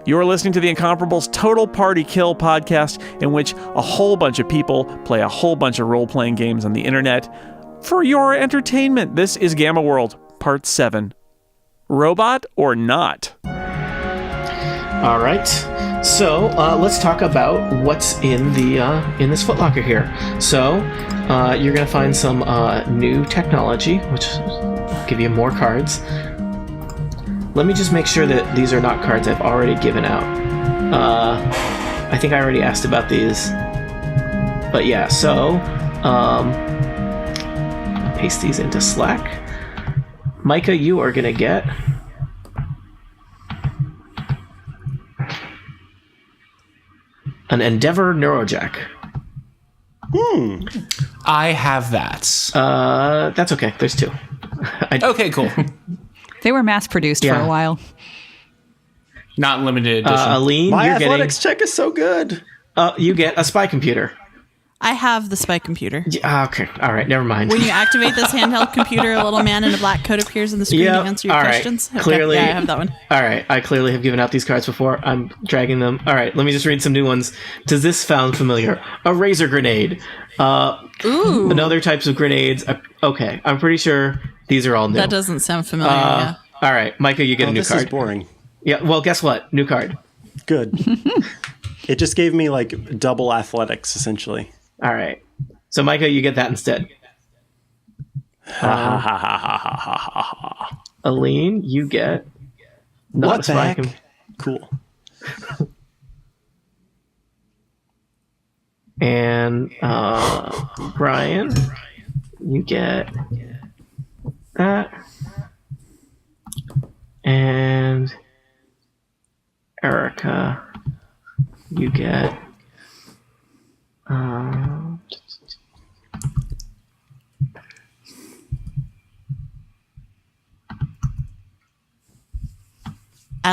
You're listening to the Incomparables Total Party Kill podcast, in which a whole bunch of people play a whole bunch of role-playing games on the internet for your entertainment. This is Gamma World, Part 7. Robot or not? All right. So let's talk about what's in the in this footlocker here. So you're going to find some new technology, which will give you more cards. Let me just make sure that these are not cards I've already given out. I think I already asked about these. But yeah, so paste these into Slack. Micah, you are going to get an Endeavor Neurojack. I have that. That's okay. There's two. Okay, cool. They were mass-produced for a while. Not limited edition. Aline, My you're athletics check is so good. you get a spy computer. I have the spy computer. Okay. All right. Never mind. When you activate this handheld computer, a little man in a black coat appears on the screen to answer your questions. Okay. Clearly, yeah, I have that one. All right. I clearly have given out these cards before. I'm dragging them. All right. Let me just read some new ones. Does this sound familiar? A razor grenade. Ooh. Another types of grenades. Okay. I'm pretty sure these are all new. That doesn't sound familiar. Yeah. All right. Micah, you get a new card. This is boring. Yeah. Well, guess what? New card. Good. It just gave me like double athletics, essentially. All right. So, Micah, you get that instead. Aline, you get... What the heck? Cool. And Brian, you get that. And Erica, you get... I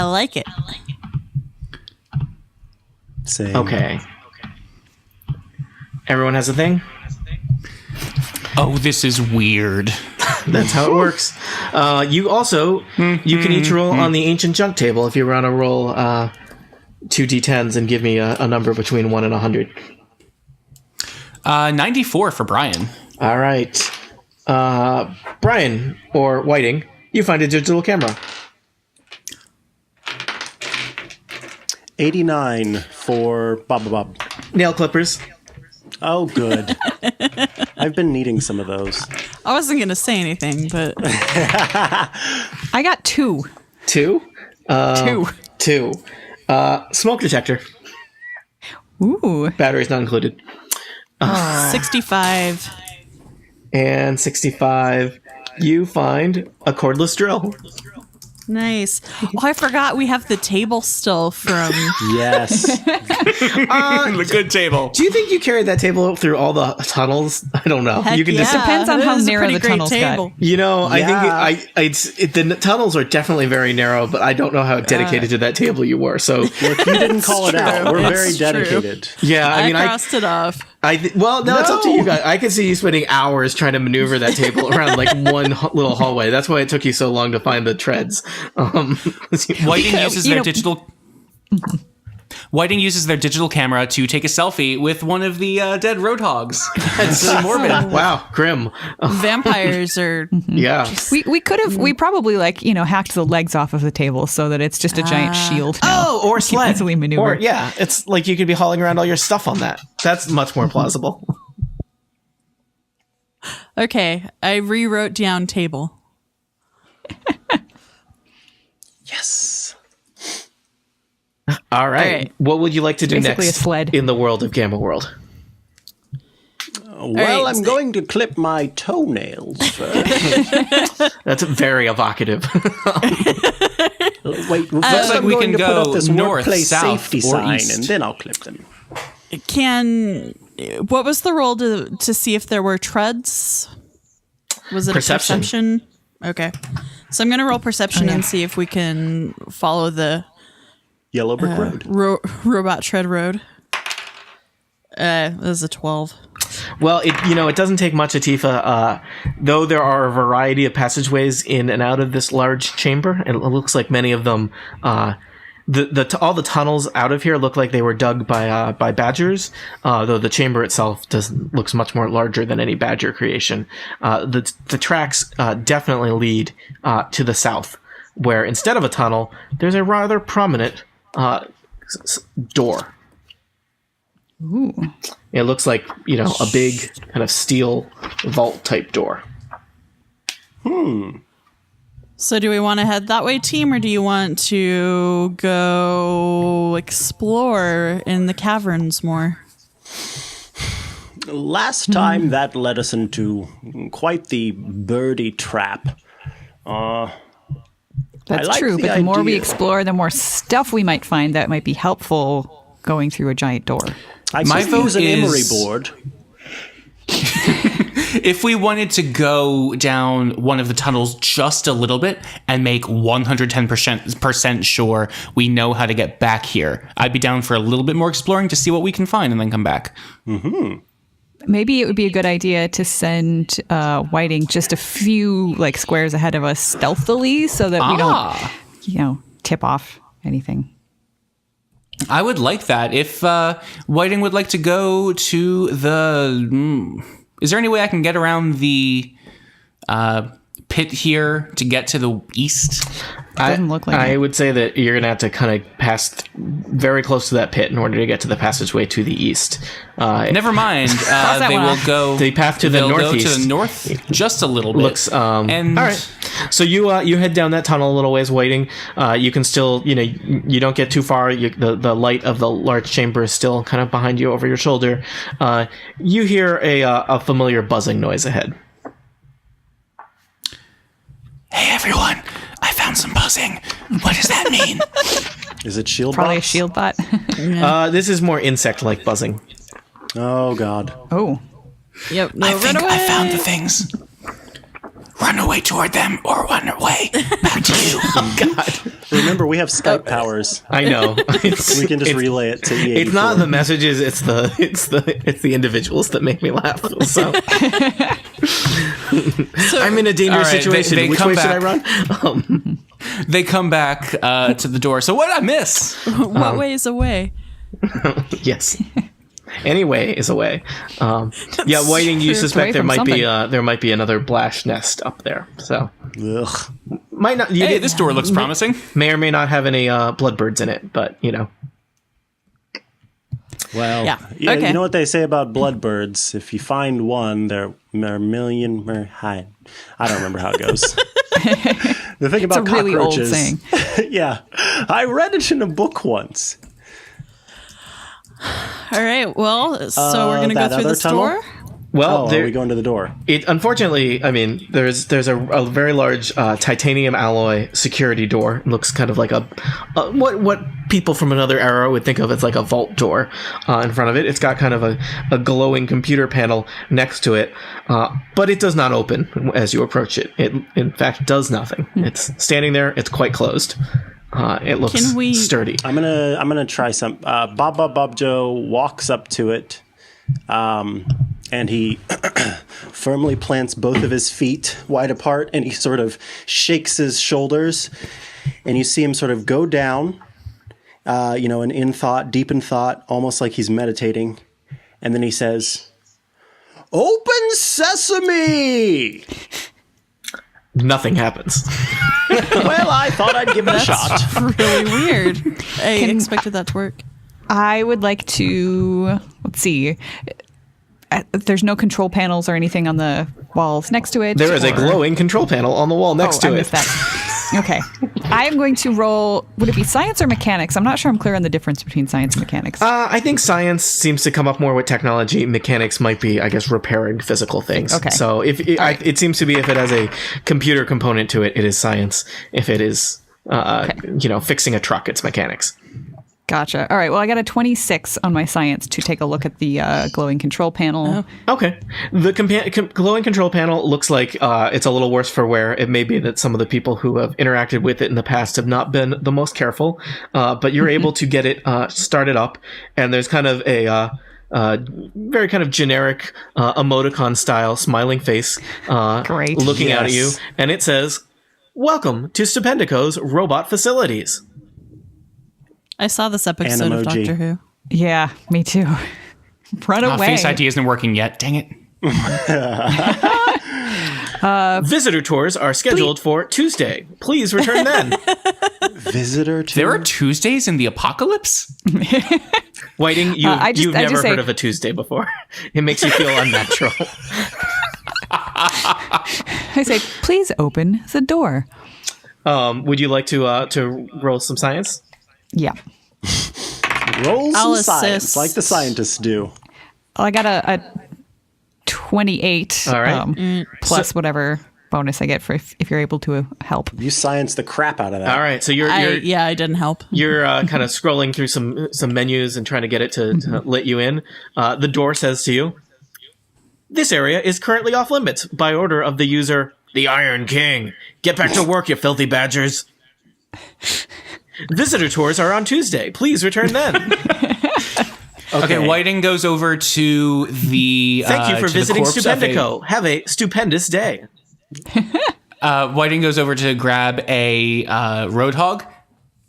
like it. Same. Okay. Everyone has a thing? Oh, this is weird. That's how it works. You also, you can each roll on the ancient junk table if you want to roll 2 d10s and give me a number between 1 and 100. 94 for Brian. All right. Brian, or Whiting, you find a digital camera. 89 for Bob. Nail clippers. Oh, good. I've been needing some of those. I wasn't going to say anything, but... I got 2. 2? 2. Smoke detector. Ooh. Batteries not included. 65. And 65. You find a cordless drill. Nice. Oh, I forgot we have the table still from... Yes. The good table. Do you think you carried that table through all the tunnels? I don't know. Heck You can yeah. Depends on It how is a narrow pretty the great tunnels table. got. You know, Yeah. I think the tunnels are definitely very narrow, but I don't know how dedicated to that table you were. So, Look, you didn't call it out. We're very It's true. dedicated. yeah, I mean, crossed it off. well, no, it's up to you guys. I could see you spending hours trying to maneuver that table around like one little hallway. That's why it took you so long to find the treads. Whiting uses their digital... Whiting uses their digital camera to take a selfie with one of the dead roadhogs. It's really morbid. Wow, grim. Vampires are... Yeah. We could have, we probably hacked the legs off of the table so that it's just a giant shield now. Oh, or sled. Easily maneuver. Or, yeah, it's like you could be hauling around all your stuff on that. That's much more plausible. Okay, I rewrote down table. Yes. All right. What would you like to do Basically next a sled. in the world of Gamma World? Well, right, I'm going to clip my toenails first. That's very evocative. Wait, first like I'm we going can to put go up this north, workplace south, safety or sign, east. and then I'll clip them. What was the roll to see if there were treads? Was it Perception. a perception? Okay. So I'm going to roll perception and see if we can follow the Yellow brick road. robot tread road. This is a 12. Well, it doesn't take much, Atifa, though there are a variety of passageways in and out of this large chamber, and it looks like many of them all the tunnels out of here look like they were dug by badgers, though the chamber itself looks much more larger than any badger creation. The tracks definitely lead to the south, where instead of a tunnel, there's a rather prominent door. Ooh. It looks like, a big kind of steel vault type door. So do we want to head that way, team, or do you want to go explore in the caverns more? Last time that led us into quite the birdie trap. That's like true, the but the more we idea. explore, the more stuff we might find that might be helpful going through a giant door. I My could vote use an emery is- board. If we wanted to go down one of the tunnels just a little bit and make 110% sure we know how to get back here, I'd be down for a little bit more exploring to see what we can find and then come back. Maybe it would be a good idea to send Whiting just a few squares ahead of us stealthily so that we don't, tip off anything. I would like that. If Whiting would like to go to the... Is there any way I can get around the pit here to get to the east? Doesn't look like I it. would say that you're going to have to kind of pass very close to that pit in order to get to the passageway to the east. Never mind. that They one will off. go... The path to the they'll northeast. go to the north just a little bit. Looks and all right. So you head down that tunnel a little ways, waiting. You can still, you don't get too far. The light of the large chamber is still kind of behind you over your shoulder. You hear a familiar buzzing noise ahead. Hey, everyone. I found some buzzing. What does that mean? Is it shield Probably box? a shield bot. This is more insect-like buzzing. Oh, God. Oh. Yep. No, I run think away. I found the things. Run away toward them or run away back to you. Oh, God. Remember, we have Skype powers. I know. We can just relay it to E84. It's not the messages, it's the individuals that make me laugh. So I'm in a dangerous All right, situation. they Which come way should I back. run? They come back to the door. So what did I miss? What way is away? Yes. Anyway is away. Yeah, Whiting, you true. suspect Away there from might be another blash nest up there. So Ugh. might not. Hey, this door looks promising. may or may not have any bloodbirds in it, but Well, Yeah. You Okay. know what they say about bloodbirds? If you find one, there are a million more high. I don't remember how it goes. The thing about It's a really old cockroaches. saying. Yeah. I read it in a book once. All right. Well, so we're gonna go that through other this tunnel? door. Well, Oh, are we going to the door? It unfortunately, I mean, there's a very large titanium alloy security door. It looks kind of like a what people from another era would think of as like a vault door in front of it. It's got kind of a glowing computer panel next to it, but it does not open as you approach it. It in fact does nothing. It's standing there. It's quite closed. It looks Can we- sturdy. I'm gonna try some. Bob Joe walks up to it, and he firmly plants both of his feet wide apart, and he sort of shakes his shoulders, and you see him sort of go down, and in thought, deep in thought, almost like he's meditating, and then he says, "Open sesame!" Nothing happens. Well, I thought I'd give it a shot. Really weird. I expected that to work. I would like to, let's see. There's no control panels or anything on the walls next to it. There is a or- glowing control panel on the wall next I to it. missed that. Okay. I am going to roll, would it be science or mechanics? I'm not sure I'm clear on the difference between science and mechanics. I think science seems to come up more with technology. Mechanics might be, I guess, repairing physical things. Okay. So if it seems to be if it has a computer component to it, it is science. If it is, fixing a truck, it's mechanics. Gotcha. All right. Well, I got a 26 on my science to take a look at the glowing control panel. Okay. The glowing control panel looks like it's a little worse for wear. It may be that some of the people who have interacted with it in the past have not been the most careful, but you're able to get it started up, and there's kind of a very kind of generic emoticon style smiling face Great. looking out at you, Yes. and it says, "Welcome to Stupendico's robot facilities." I saw this episode of Animoji. Doctor Who. Yeah, me too. Run away. Face ID isn't working yet. Dang it. Visitor tours are scheduled for Tuesday. Please return then. Visitor tour? There are Tuesdays in the apocalypse? Whiting, you've never say- heard of a Tuesday before. It makes you feel unnatural. I say, please open the door. Would you like to roll some science? Yeah. Roll some I'll science, assist. like the scientists do. Well, I got a 28 All right. plus whatever bonus I get for if you're able to help. You science the crap out of that. All right. So you're I didn't help. You're kind of scrolling through some menus and trying to get it to let you in. The door says to you, "This area is currently off limits by order of the user, the Iron King. Get back to work, you filthy badgers. Visitor tours are on Tuesday. Please return then." Okay, Whiting goes over to the. Thank you for to the visiting corpse of Stupendico. Have a stupendous day. Whiting goes over to grab a roadhog,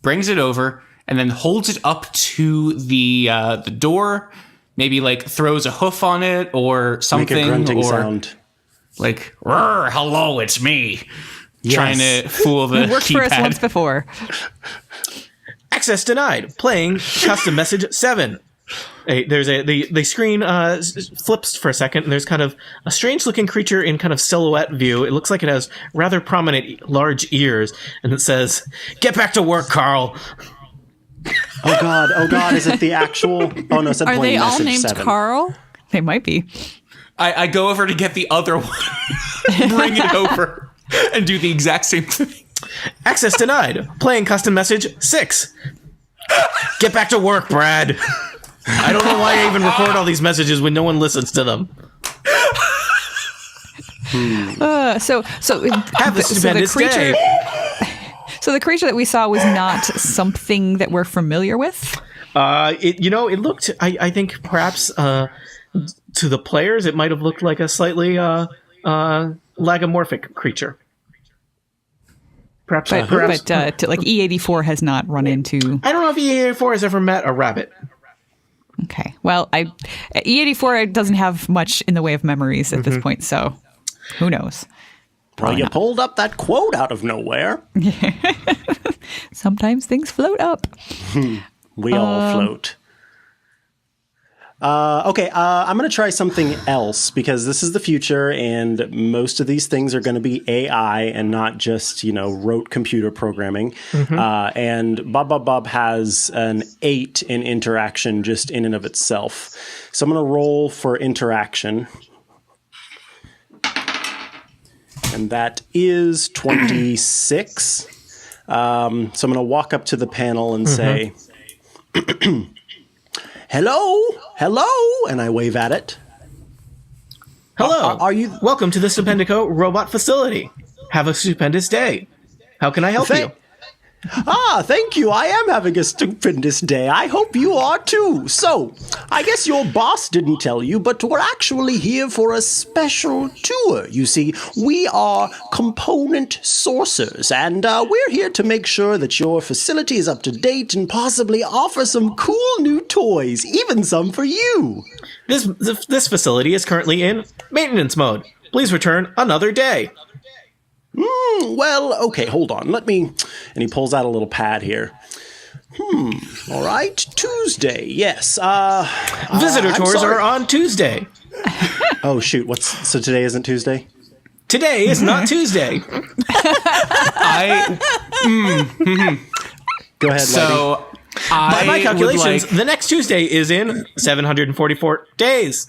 brings it over, and then holds it up to the door. Maybe like throws a hoof on it or Make something, a grunting or sound. like "Rrr, hello, it's me," trying to fool the It worked for us keypad. once before. Access denied. Playing custom message 7. The screen flips for a second, and there's kind of a strange looking creature in kind of silhouette view. It looks like it has rather prominent large ears, and it says, "Get back to work, Carl." Oh God! Is it the actual? Oh no, it said Are playing they all message named 7. Carl? They might be. I go over to get the other one, bring it over, and do the exact same thing. Access denied. Playing custom message 6. Get back to work, Brad. I don't know why I even record all these messages when no one listens to them. So Have a stupendous day. So the creature that we saw was not something that we're familiar with. It looked. I think perhaps to the players, it might have looked like a slightly lagomorphic creature. Perhaps. But like E84 has not run into. I don't know if E84 has ever met a rabbit. Okay. Well, E84 doesn't have much in the way of memories at this point, so who knows? Well, you pulled up that quote out of nowhere. Sometimes things float up. We all float. Okay, I'm going to try something else because this is the future, and most of these things are going to be AI and not just rote computer programming. And Bob has an 8 in interaction just in and of itself. So I'm going to roll for interaction. And that is 26. So I'm going to walk up to the panel and say, hello, and I wave at it. Hello. Are you? Welcome to the Stupendico robot facility. Have a stupendous day. How can I help you? Thank you. I am having a stupendous day. I hope you are too. So, I guess your boss didn't tell you, but we're actually here for a special tour. You see, we are component sourcers, and we're here to make sure that your facility is up to date and possibly offer some cool new toys, even some for you. This facility is currently in maintenance mode. Please return another day. Well, okay, hold on. Let me... And he pulls out a little pad here. All right. Tuesday, yes. Visitor I'm tours sorry. are on Tuesday. Oh, shoot. So today isn't Tuesday? Today is not Tuesday. Go ahead, So By my calculations, like, the next Tuesday is in 744 days.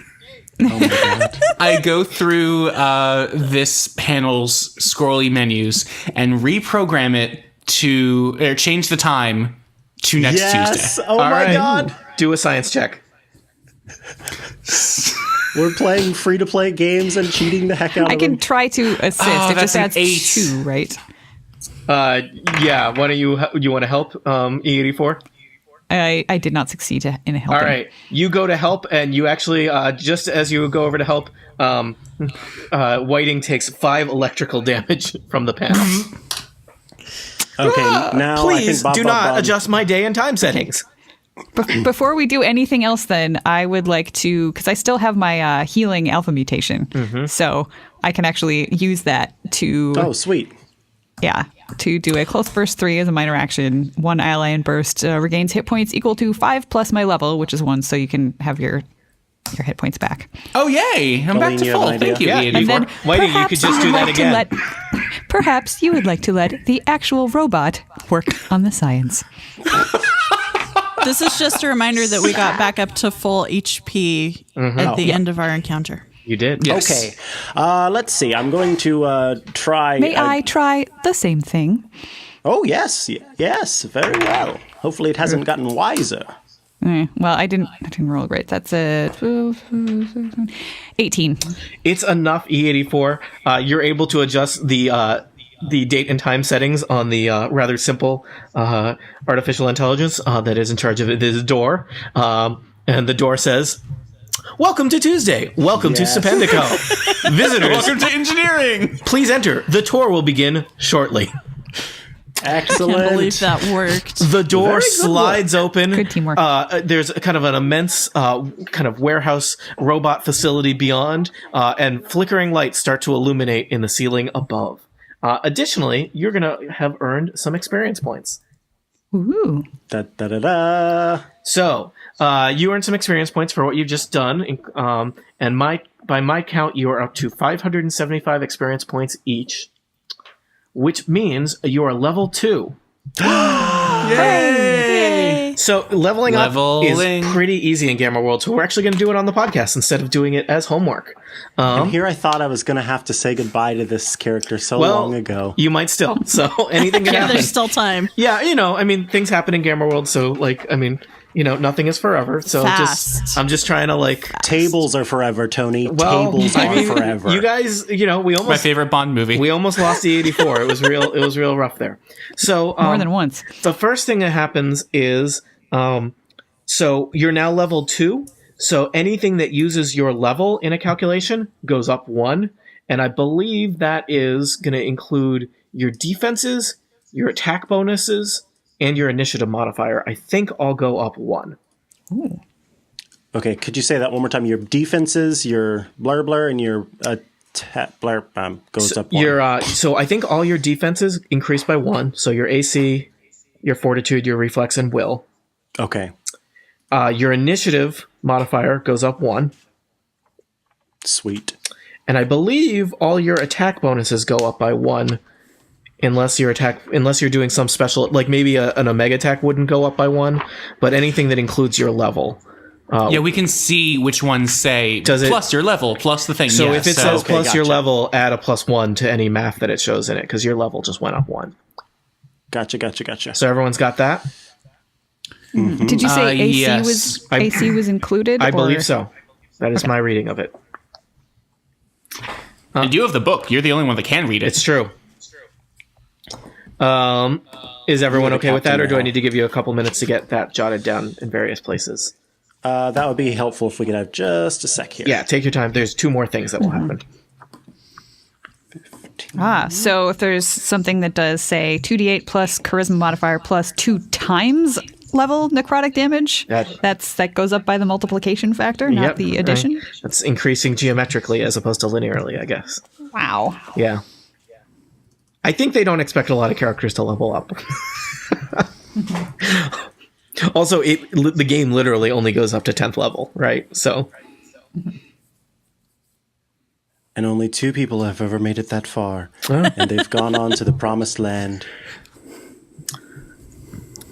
Oh my God. I go through this panel's scrolly menus and reprogram it or change the time to next Yes. Tuesday. Oh All my right. God. Do a science check. We're playing free-to-play games and cheating the heck out I of can them. try to assist. It that's just an adds 8. 2, right? Yeah. Why don't you want to help E84? I did not succeed in helping. All right. You go to help, and you actually, just as you go over to help, Whiting takes 5 electrical damage from the panel. Okay, now I Please think Bob, do Bob, not Bob. adjust my day and time settings. Before we do anything else, then I would like to, because I still have my healing alpha mutation, so I can actually use that to. Oh, sweet. Yeah, to do a close burst 3 as a minor action. 1 ally burst regains hit points equal to 5 plus my level, which is 1, so you can have your hit points back. Oh, yay. I'm back Colleen, to you have full. an Thank you, idea? Yeah, E84. and then Whiting, you could just do that again. Perhaps you would like to let the actual robot work on the science. This is just a reminder that we got back up to full HP at the end of our encounter. You did. Yes. Okay, let's see. I'm going to try. May I try the same thing? Oh, yes. Yes, very well. Hopefully it hasn't gotten wiser. Well, I didn't roll great. That's a 18. It's enough, E84. You're able to adjust the date and time settings on the rather simple artificial intelligence that is in charge of this door. And the door says, "Welcome to Tuesday. Welcome Yes. to Stupendico. Visitors, Welcome to engineering. please enter. The tour will begin shortly." Excellent. Can't believe that worked. The door Very good slides open. Good teamwork. There's kind of an immense kind of warehouse robot facility beyond, and flickering lights start to illuminate in the ceiling above. Additionally, you're going to have earned some experience points. Ooh. Da, da, da, da. So, you earned some experience points for what you've just done, and by my count, you are up to 575 experience points each, which means you are level 2. Yay! So leveling up Leveling. is pretty easy in Gamma World, so we're actually going to do it on the podcast instead of doing it as homework. And here I thought I was going to have to say goodbye to this character so long ago. You might still. So anything can Yeah, happen. there's still time. Yeah, I mean, things happen in Gamma World, so nothing is forever. So Fast. I'm just trying to Tables are forever, Tony. well, Tables I are mean, forever. You guys, we My almost favorite Bond movie. we almost lost the 84. It was real rough there. So More than once. the first thing that happens is, so you're now level 2. So anything that uses your level in a calculation goes up 1. And I believe that is going to include your defenses, your attack bonuses, and your initiative modifier. I think all go up 1. Ooh. Okay, could you say that one more time? Your defenses, your blur, and your attack blur goes up 1. So I think all your defenses increase by 1. So your AC, your fortitude, your reflex, and will. Okay, Your initiative modifier goes up 1. sweet. And I believe all your attack bonuses go up by 1, unless you're doing some special, like maybe an omega attack wouldn't go up by 1, but anything that includes your level. Yeah, we can see which ones say plus your level, plus the thing. So yeah, if it says plus your gotcha. level, add a +1 to any math that it shows in it, because your level just went up 1. Gotcha. So everyone's got that? Did you say AC yes. AC was included? I or- believe so. That is my reading of it. And you have the book. You're the only one that can read it. It's true. Is everyone okay with that, or do I need to give you a couple minutes to get that jotted down in various places? That would be helpful if we could have just a sec here. Yeah, take your time. There's 2 more things that will happen. So if there's something that does say 2d8 plus charisma modifier plus 2 times level necrotic damage, that goes up by the multiplication factor, not Yep, the addition. right. That's increasing geometrically as opposed to linearly, I guess. Wow. Yeah. I think they don't expect a lot of characters to level up. Also, the game literally only goes up to 10th level, right? So, And only 2 people have ever made it that far, and they've gone on to the promised land.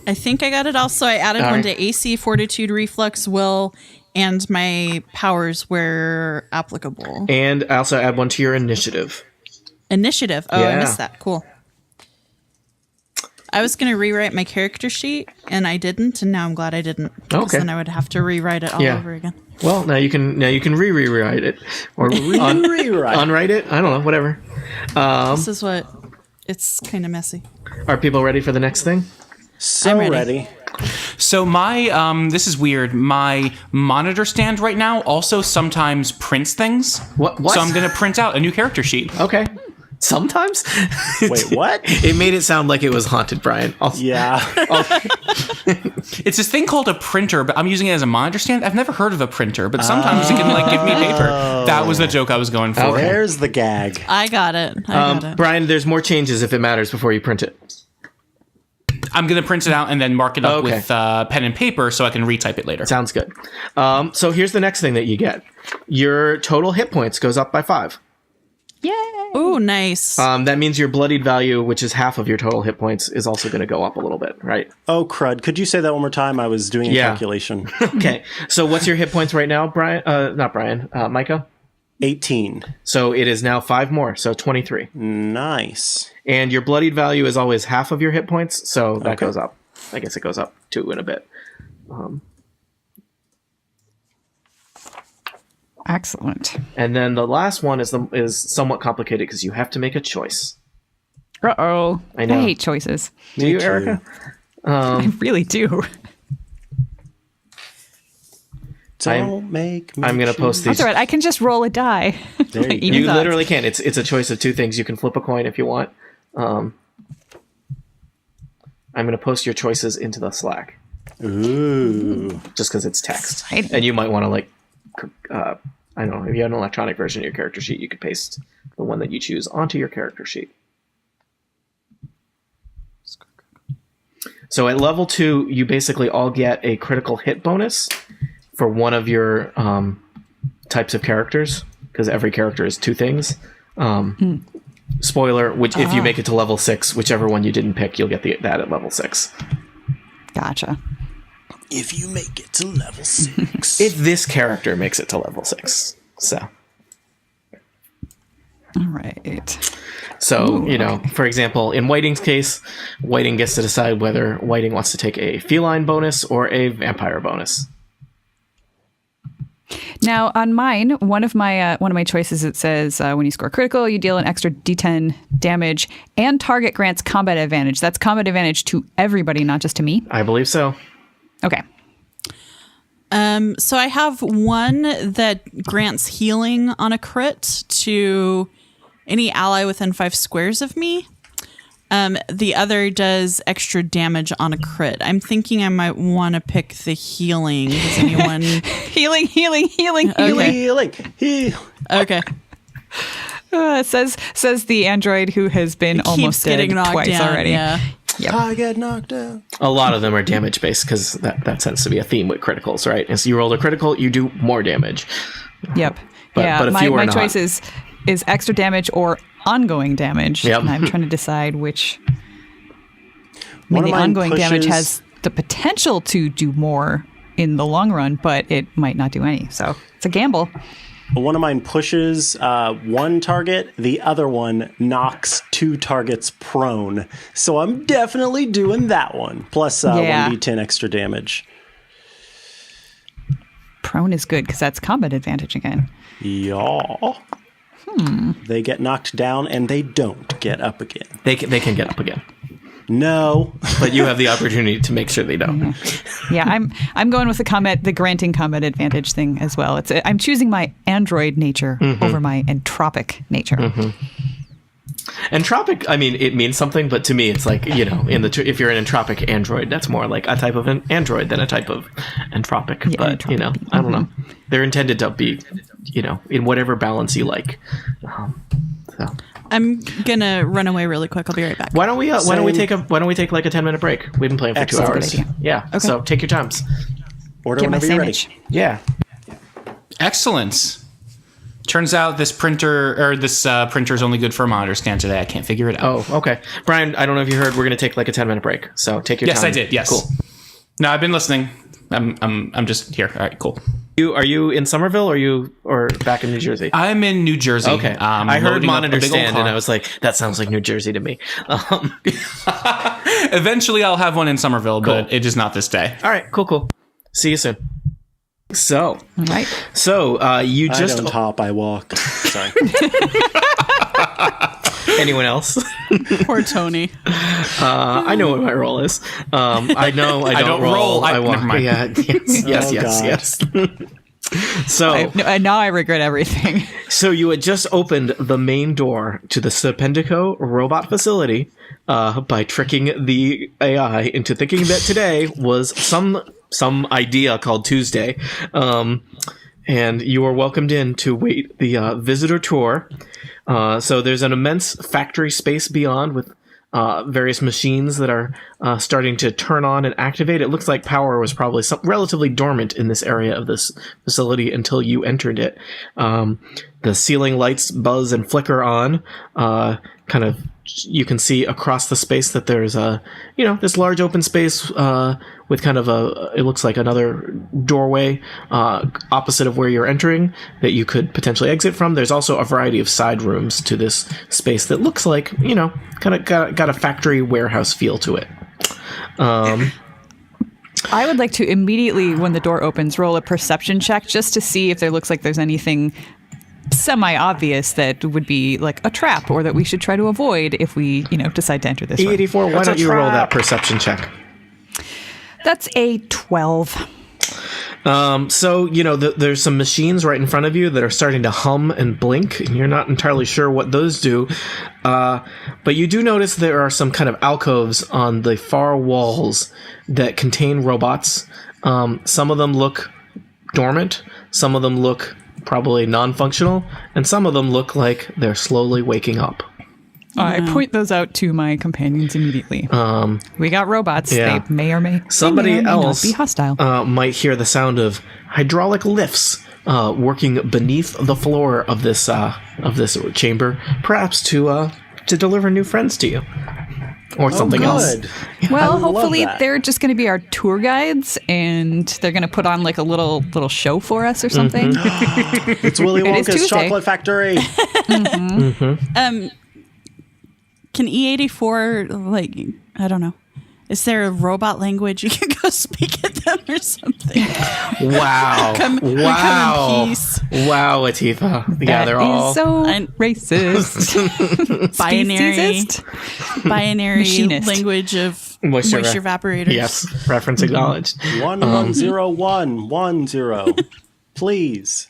I think I got it all. So I added All one right. to AC, fortitude, reflex, will, and my powers where applicable. and I also add 1 to your initiative. Initiative. Oh, I Yeah. missed that. Cool. I was going to rewrite my character sheet, and I didn't, and now I'm glad I didn't. Because Okay. then I would have to rewrite it all Yeah. over again. Well, now you can rewrite it or unwrite it. I don't know, whatever. This is what... It's kind of messy. Are people ready for the next thing? So I'm ready. ready. So my this is weird. My monitor stand right now also sometimes prints things. What? So I'm going to print out a new character sheet. Okay. Sometimes? Wait, what? It made it sound like it was haunted, Brian. Yeah. It's this thing called a printer, but I'm using it as a monitor stand. I've never heard of a printer, but sometimes it can like give me paper. That was the joke I was going for. There's the gag. I got it. I got it. Brian, there's more changes if it matters before you print it. I'm going to print it out and then mark it up with pen and paper so I can retype it later. Sounds good. So here's the next thing that you get. Your total hit points goes up by 5. Yay! Ooh, nice. That means your bloodied value, which is half of your total hit points, is also going to go up a little bit, right? Oh, crud. Could you say that one more time? I was doing a calculation. Okay. So what's your hit points right now, Brian? Not Brian. Micah? 18. So it is now 5 more, so 23. Nice. And your bloodied value is always half of your hit points, so that goes up. I guess it goes up 2 in a bit. Excellent. And then the last one is somewhat complicated because you have to make a choice. Uh-oh. I know. I hate choices. Do you, Erica? I really do. Don't make me I'm going to post these. That's all right. I can just roll a die. There you go. You literally can. It's a choice of 2 things. You can flip a coin if you want. I'm going to post your choices into the Slack. Ooh. Just because it's text. Exciting. And you might want to, like, I don't know, if you have an electronic version of your character sheet, you could paste the one that you choose onto your character sheet. So at level 2, you basically all get a critical hit bonus for one of your types of characters, because every character is 2 things. Spoiler, which if you make it to level 6, whichever one you didn't pick, you'll get that at level 6. Gotcha. If you make it to level 6. If this character makes it to level 6. So, All right. So, you know, for example, in Whiting's case, Whiting gets to decide whether Whiting wants to take a feline bonus or a vampire bonus. Now, on mine, one of my choices, it says when you score critical, you deal an extra D10 damage, and target grants combat advantage. That's combat advantage to everybody, not just to me. I believe so. Okay. So I have one that grants healing on a crit to any ally within 5 squares of me. The other does extra damage on a crit. I'm thinking I might want to pick the healing. Does anyone... Healing. Okay. Says the android who has been almost dead getting knocked twice down, already. Yeah. Yep. I get knocked out. A lot of them are damage based because that tends to be a theme with criticals, right? And so you roll a critical, you do more damage. Yep. But a my, few are my not. choice is extra damage or ongoing damage. Yep. And I'm trying to decide which. One of the mine ongoing damage pushes- has the potential to do more in the long run, but it might not do any. So it's a gamble. One of mine pushes one target, the other one knocks 2 targets prone. So I'm definitely doing that one. Plus 1d10 extra damage. Prone is good because that's combat advantage again. Yeah. They get knocked down and they don't get up again. They can get up again. No. But you have the opportunity to make sure they don't. Yeah, I'm going with the granting combat advantage thing as well. I'm choosing my android nature over my entropic nature. Entropic, I mean, it means something, but to me, it's like, you know, if you're an entropic android, that's more like a type of an android than a type of entropic. Yeah, but, entropic. you know, I don't know. They're intended to be, you know, in whatever balance you like. So. I'm gonna run away really quick. I'll be right back. Why don't we take like a 10-minute break? We've been playing for Excellent. 2 hours. Good idea. Yeah. Okay. So take your times. Order Get my whenever you're ready. sandwich. Yeah. Excellent. Turns out this printer's only good for a monitor scan today. I can't figure it out. Oh, okay. Brian, I don't know if you heard, we're going to take like a 10-minute break. So take your time. Yes, I did. Yes. Cool. No, I've been listening. I'm just here. All right, cool. Are you in Somerville or back in New Jersey? I'm in New Jersey. Okay. I heard loading up monitor a big old stand car. and I was like, that sounds like New Jersey to me. Eventually, I'll have one in Somerville, but it is not this day. All right, cool. See you soon. So, All right. You I just don't hop, I walk. Sorry. anyone else? Poor Tony. I know what my role is. I know I don't don't roll. I Never walk. mind. Yeah, yes. Oh, God. Yes. So now I regret everything. So you had just opened the main door to the Stupendico robot facility by tricking the AI into thinking that today was some idea called Tuesday. And you are welcomed in to wait the visitor tour. So there's an immense factory space beyond with various machines that are starting to turn on and activate. It looks like power was probably relatively dormant in this area of this facility until you entered it. The ceiling lights buzz and flicker on. Kind of, you can see across the space that there's this large open space with kind of it looks like another doorway opposite of where you're entering that you could potentially exit from. There's also a variety of side rooms to this space that looks like, kind of got a factory warehouse feel to it. I would like to immediately, when the door opens, roll a perception check just to see if there looks like there's anything semi-obvious that would be like a trap or that we should try to avoid if we, decide to enter this room. E84, why don't you roll that perception check? That's a 12. So, there's some machines right in front of you that are starting to hum and blink, and you're not entirely sure what those do. But you do notice there are some kind of alcoves on the far walls that contain robots. Some of them look dormant. Some of them look probably non-functional. And some of them look like they're slowly waking up. I point those out to my companions immediately. We got robots. Yeah. They may or may Somebody else not be hostile. Might hear the sound of hydraulic lifts working beneath the floor of this chamber, perhaps to deliver new friends to you, or something else. Well, I love hopefully that. they're just going to be our tour guides, and they're going to put on like a little show for us or something. It's Willy It is Wonka's Tuesday. chocolate factory. Can E84 I don't know? Is there a robot language you can go speak at them or something? Wow! Come in peace. Wow, Atifa. Yeah, they're That all. is so I'm- racist. binary Machinist. language of Moisture moisture evaporators. Yes, reference acknowledged. 110110. Please.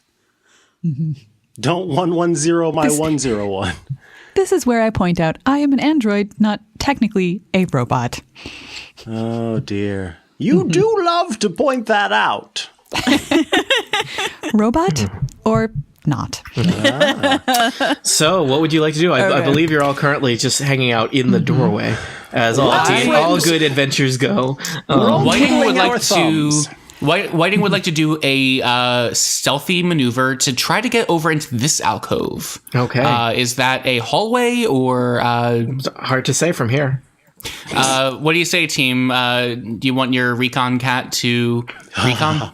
Don't 110 my 101. This is where I point out I am an android, not technically a robot. Oh dear. You do love to point that out. Robot or not? So, what would you like to do? I believe you're all currently just hanging out in the doorway, as all good adventures go. Whiting would twiddling our like to. thumbs. Whiting would like to do a stealthy maneuver to try to get over into this alcove. Okay. Is that a hallway or? Hard to say from here. What do you say, team? Do you want your recon cat to recon?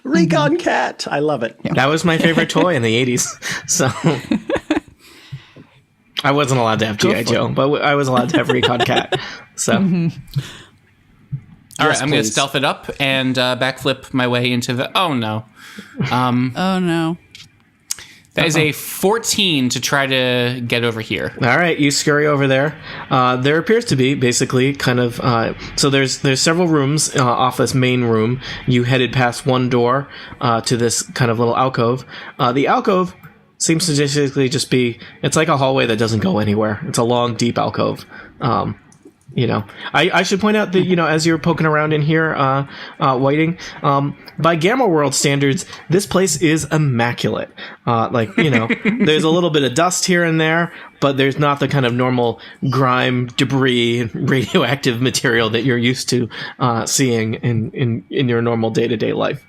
Recon Cat. I love it. That was my favorite toy in the 80s. So I wasn't allowed to have G.I. Joe, but I was allowed to have Recon Cat. So All right, I'm going to please. stealth it up and backflip my way into the. Oh no, Oh no. that is a 14 to try to get over here. all right, you scurry over there. There appears to be basically kind of so there's several rooms off this main room. You headed past one door to this kind of little alcove. The alcove seems to basically just be, it's like a hallway that doesn't go anywhere. It's a long, deep alcove. I should point out that, as you're poking around in here, Whiting, by Gamma World standards, this place is immaculate. There's a little bit of dust here and there, but there's not the kind of normal grime, debris, and radioactive material that you're used to seeing in your normal day-to-day life.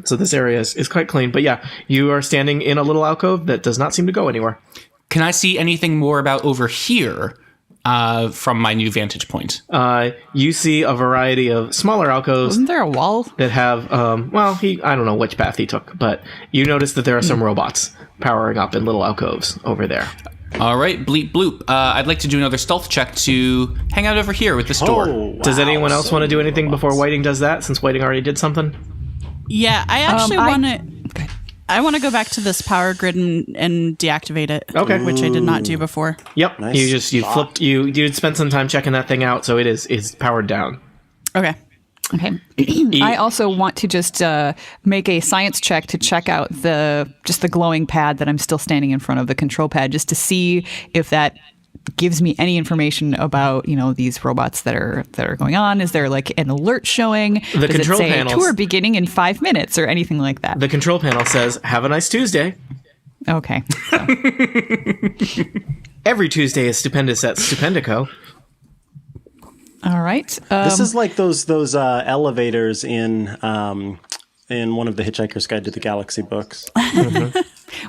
So this area is quite clean. But yeah, you are standing in a little alcove that does not seem to go anywhere. Can I see anything more about over here from my new vantage point? You see a variety of smaller alcoves Wasn't there a wall? that have, I don't know which path he took, but you notice that there are some robots powering up in little alcoves over there. All right, bleep bloop. I'd like to do another stealth check to hang out over here with this door. Does anyone else want to do anything before Whiting does that, since Whiting already did something? Yeah, I actually I- want to. I want to go back to this power grid and deactivate it. Okay. Which I did not do before. Yep. Nice you thought. flipped, you'd spent some time checking that thing out, so it is powered down. Okay. Okay. I also want to just make a science check to check out the glowing pad that I'm still standing in front of, the control pad, just to see if that gives me any information about, these robots that are going on. Is there like an alert showing? The Does control it say panels, tour beginning in 5 minutes or anything like that? The control panel says, "Have a nice Tuesday." Okay. So. Every Tuesday is stupendous at Stupendico. All right. This is like those elevators in one of the Hitchhiker's Guide to the Galaxy books.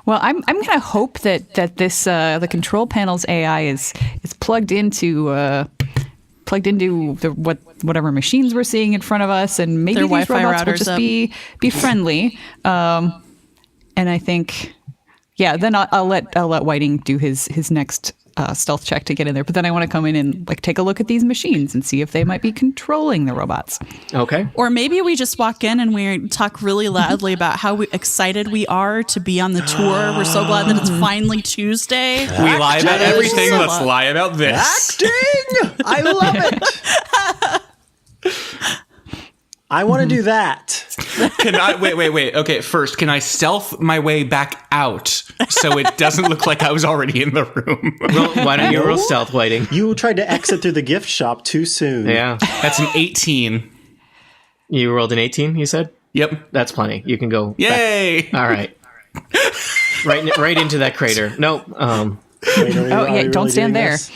Well, I'm going to hope that this the control panel's AI is plugged into whatever machines we're seeing in front of us, and maybe Their these Wi-Fi robots will routers just up. be friendly. And I think, then I'll let Whiting do his next stealth check to get in there. But then I want to come in and take a look at these machines and see if they might be controlling the robots. Okay. Or maybe we just walk in and we talk really loudly about how excited we are to be on the tour. We're so glad that it's finally Tuesday. We lie about everything. Let's lie about this. Acting! I love it! I want to do that. Can I wait? Okay, first, can I stealth my way back out so it doesn't look like I was already in the room? Why don't you roll stealth, Whiting? You tried to exit through the gift shop too soon. Yeah. That's an 18. You rolled an 18, you said? Yep. That's plenty. You can go. Yay! Back. All right. right into that crater. Nope. Wait, are we Don't really stand doing there. this?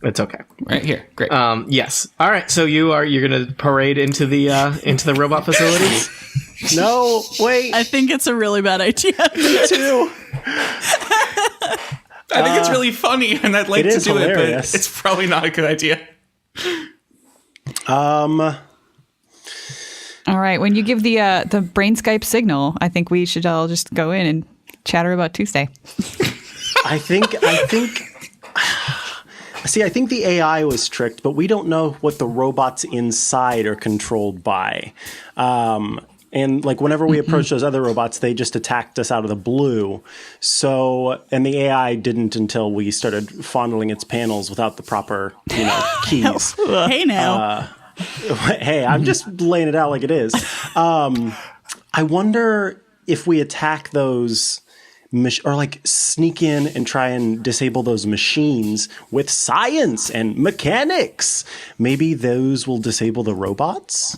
It's okay. Right here. Great. Yes. All right. So you're gonna parade into the robot facility. No, wait. I think it's a really bad idea. Me too. I think it's really funny, and I'd like it to is do hilarious. it, but it's probably not a good idea. All right. When you give the brain Skype signal, I think we should all just go in and chatter about Tuesday. I think. See, I think the AI was tricked, but we don't know what the robots inside are controlled by. And whenever we approached those other robots, they just attacked us out of the blue. So, and the AI didn't until we started fondling its panels without the proper, keys. Hey now. Hey, I'm just laying it out like it is. I wonder if we attack those or sneak in and try and disable those machines with science and mechanics. Maybe those will disable the robots?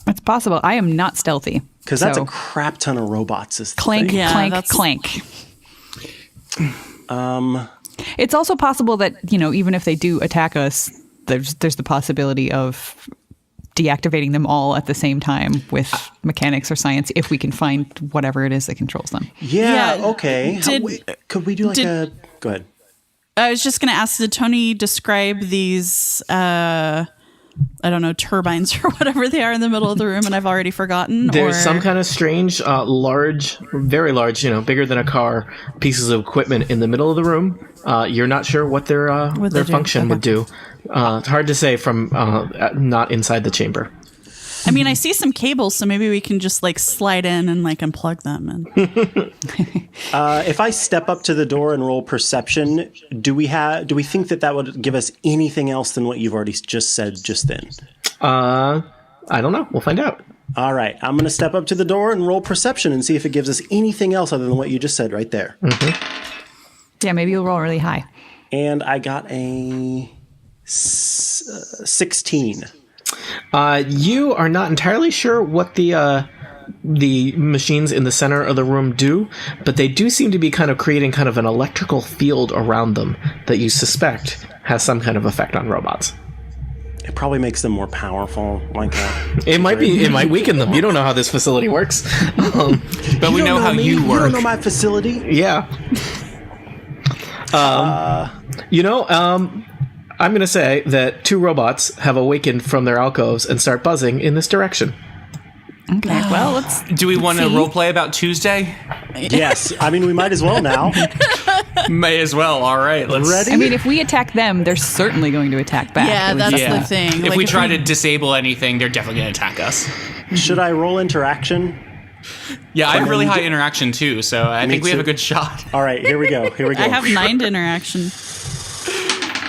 It's possible. I am not stealthy. Because that's so a crap ton of robots. Is the clank, thing. Yeah, clank, that's- clank. It's also possible that, even if they do attack us, there's the possibility of deactivating them all at the same time with mechanics or science if we can find whatever it is that controls them. Yeah, Yeah, okay. Could we do did- Go ahead. I was just going to ask, did Tony describe these, turbines or whatever they are in the middle of the room and I've already forgotten? There's some kind of strange, large, very large, bigger than a car, pieces of equipment in the middle of the room. You're not sure what their they do. function would do. It's hard to say from not inside the chamber. I mean, I see some cables, so maybe we can just slide in and unplug them. And If I step up to the door and roll perception, do we think that would give us anything else than what you've already just said just then? I don't know. We'll find out. All right, I'm going to step up to the door and roll perception and see if it gives us anything else other than what you just said right there. Yeah, maybe you'll roll really high. And I got a 16. You are not entirely sure what the machines in the center of the room do, but they do seem to be kind of creating kind of an electrical field around them that you suspect has some kind of effect on robots. It probably makes them more powerful, like that. It might weaken them. You don't know how this facility works. But we know how me. you You work. don't know my facility. Yeah. I'm going to say that two robots have awakened from their alcoves and start buzzing in this direction. Okay, well, let's... Do we want to roleplay about Tuesday? Yes, I mean, we might as well now. May as well. All right. Let's. Ready? I mean, if we attack them, they're certainly going to attack back. yeah, It would that's just- the thing. If we try to disable anything, they're definitely going to attack us. Should I roll interaction? Yeah, I have really high interaction too, so I think we have too. a good shot. All right, here we go. Here we go. I have 9 interaction.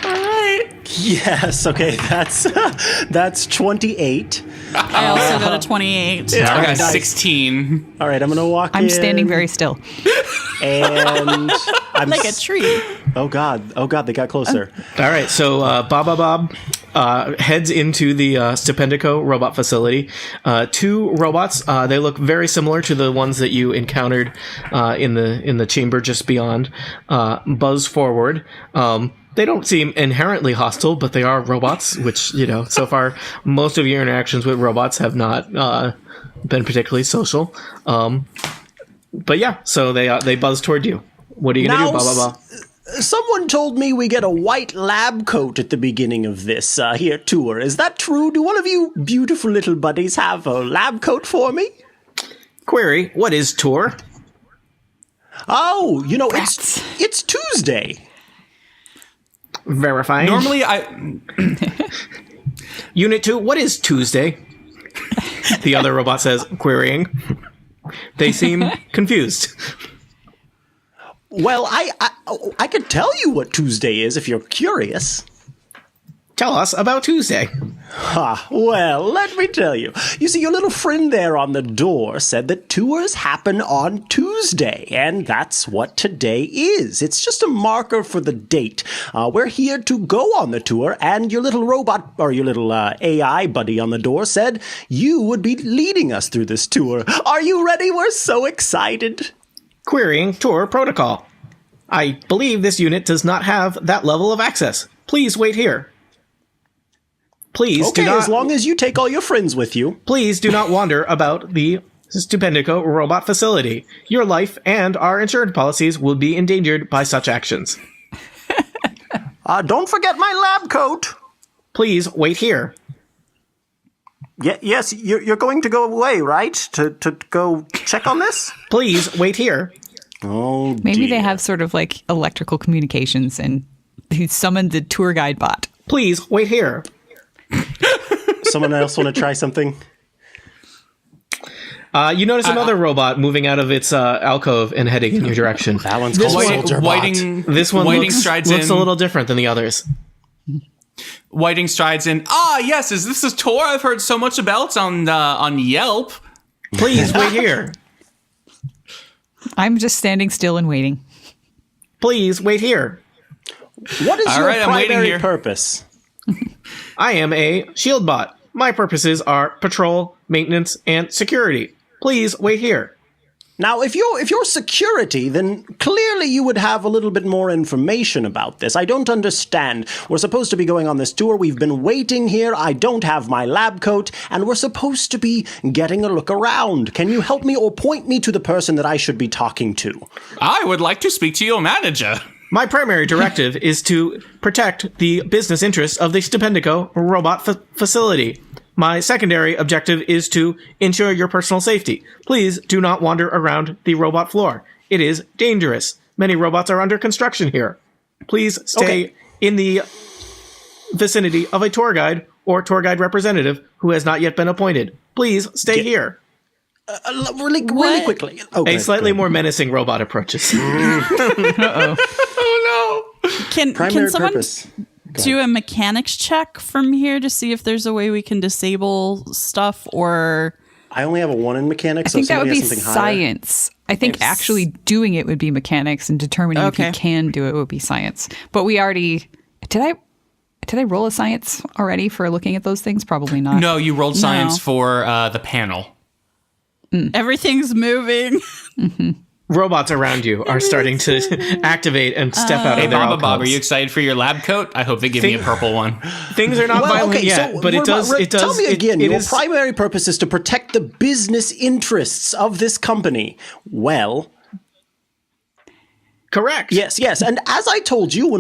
All right. Yes. Okay. That's 28. I also got a 28. I got Nice. 16. All right. I'm gonna walk. I'm in, standing very still. and I'm Like a tree. Oh God. They got closer. All right, so Bob heads into the Stupendico robot facility. Two robots. They look very similar to the ones that you encountered in the chamber just beyond. Buzz forward. They don't seem inherently hostile, but they are robots, which, so far, most of your interactions with robots have not been particularly social. But yeah, so they buzz toward you. What are you going to do, Now, blah, blah, blah? Someone told me we get a white lab coat at the beginning of this here tour. Is that true? Do one of you beautiful little buddies have a lab coat for me? Query, what is tour? Oh, it's Tuesday. Verifying. Normally, Unit 2, what is Tuesday? The other robot says, querying. They seem confused. Well, I could tell you what Tuesday is if you're curious. Tell us about Tuesday. Well, let me tell you. You see, your little friend there on the door said that tours happen on Tuesday, and that's what today is. It's just a marker for the date. We're here to go on the tour, and your little robot, or your little AI buddy on the door said you would be leading us through this tour. Are you ready? We're so excited. Querying tour protocol. I believe this unit does not have that level of access. Please wait here. Please Okay, do not. as long as you take all your friends with you. Please do not wander about the Stupendico robot facility. Your life and our insurance policies will be endangered by such actions. Don't forget my lab coat. Please wait here. Yes, you're going to go away, right? To go check on this? Please wait here. Oh, Maybe dear. they have sort of like electrical communications and he summoned the tour guide bot. Please wait here. Someone else want to try something? You notice another robot moving out of its alcove and heading in your direction. That one's called Soldier Bot. This one Whiting looks strides a in. little different than the others. Whiting strides in. Yes, is this a tour I've heard so much about on Yelp? Please wait here. I'm just standing still and waiting. Please wait here. What is All your right, I'm waiting primary here. purpose? I am a shield bot. My purposes are patrol, maintenance, and security. Please wait here. Now, if you're security, then clearly you would have a little bit more information about this. I don't understand. We're supposed to be going on this tour. We've been waiting here. I don't have my lab coat, and we're supposed to be getting a look around. Can you help me or point me to the person that I should be talking to? I would like to speak to your manager. My primary directive is to protect the business interests of the Stupendico robot facility. My secondary objective is to ensure your personal safety. Please do not wander around the robot floor. It is dangerous. Many robots are under construction here. Please stay in the vicinity of a tour guide or tour guide representative who has not yet been appointed. Please stay here. Really quickly. A slightly more menacing robot approaches. Can Primary someone purpose. do a mechanics check from here to see if there's a way we can disable stuff or... I only have a 1 in mechanics, I think so that would somebody be has something science. I think actually doing it would be mechanics and determining if Okay. you can do it would be science. But we already... Did I roll a science already for looking at those things? Probably not. No, you rolled science for the panel. Everything's moving. Robots around you are starting to activate and step out Hey, of their Baba Bob, are alcoves. you excited for your lab coat? I hope they give me a purple one. Things are not violent yet, but it does. Tell me again. Your is primary purpose is to protect the business interests of this company. Well, correct. yes. And as I told you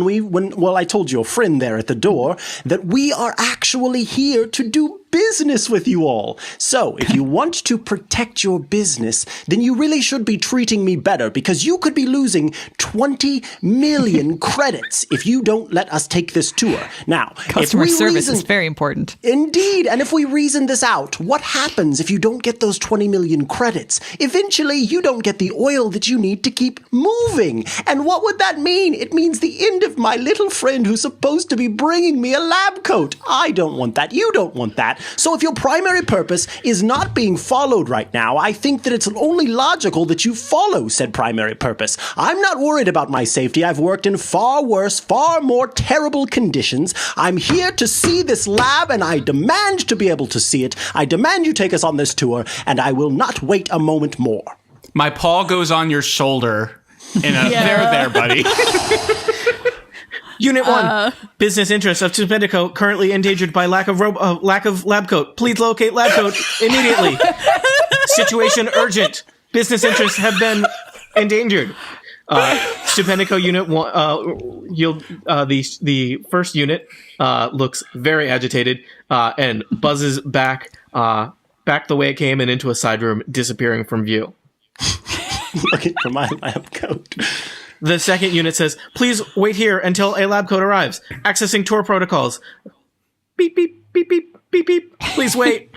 I told your friend there at the door that we are actually here to do business with you all. So, if you want to protect your business, then you really should be treating me better, because you could be losing 20 million credits if you don't let us take this tour. Now, Customer if we service is very important. Indeed, and if we reason this out, what happens if you don't get those 20 million credits? Eventually, you don't get the oil that you need to keep moving. And what would that mean? It means the end of my little friend who's supposed to be bringing me a lab coat. I don't want that. You don't want that. So if your primary purpose is not being followed right now, I think that it's only logical that you follow said primary purpose. I'm not worried about my safety. I've worked in far worse, far more terrible conditions. I'm here to see this lab, and I demand to be able to see it. I demand you take us on this tour, and I will not wait a moment more. My paw goes on your shoulder in a there, buddy. Unit 1, business interests of Stupendico currently endangered by lack of lab coat. Please locate lab coat immediately. Situation urgent. Business interests have been endangered. Stupendico Unit 1, the first unit looks very agitated and buzzes back the way it came and into a side room, disappearing from view. Looking for my lab coat. The second unit says, please wait here until a lab coat arrives. Accessing tour protocols. Beep, beep, beep, beep, beep, beep. Please wait.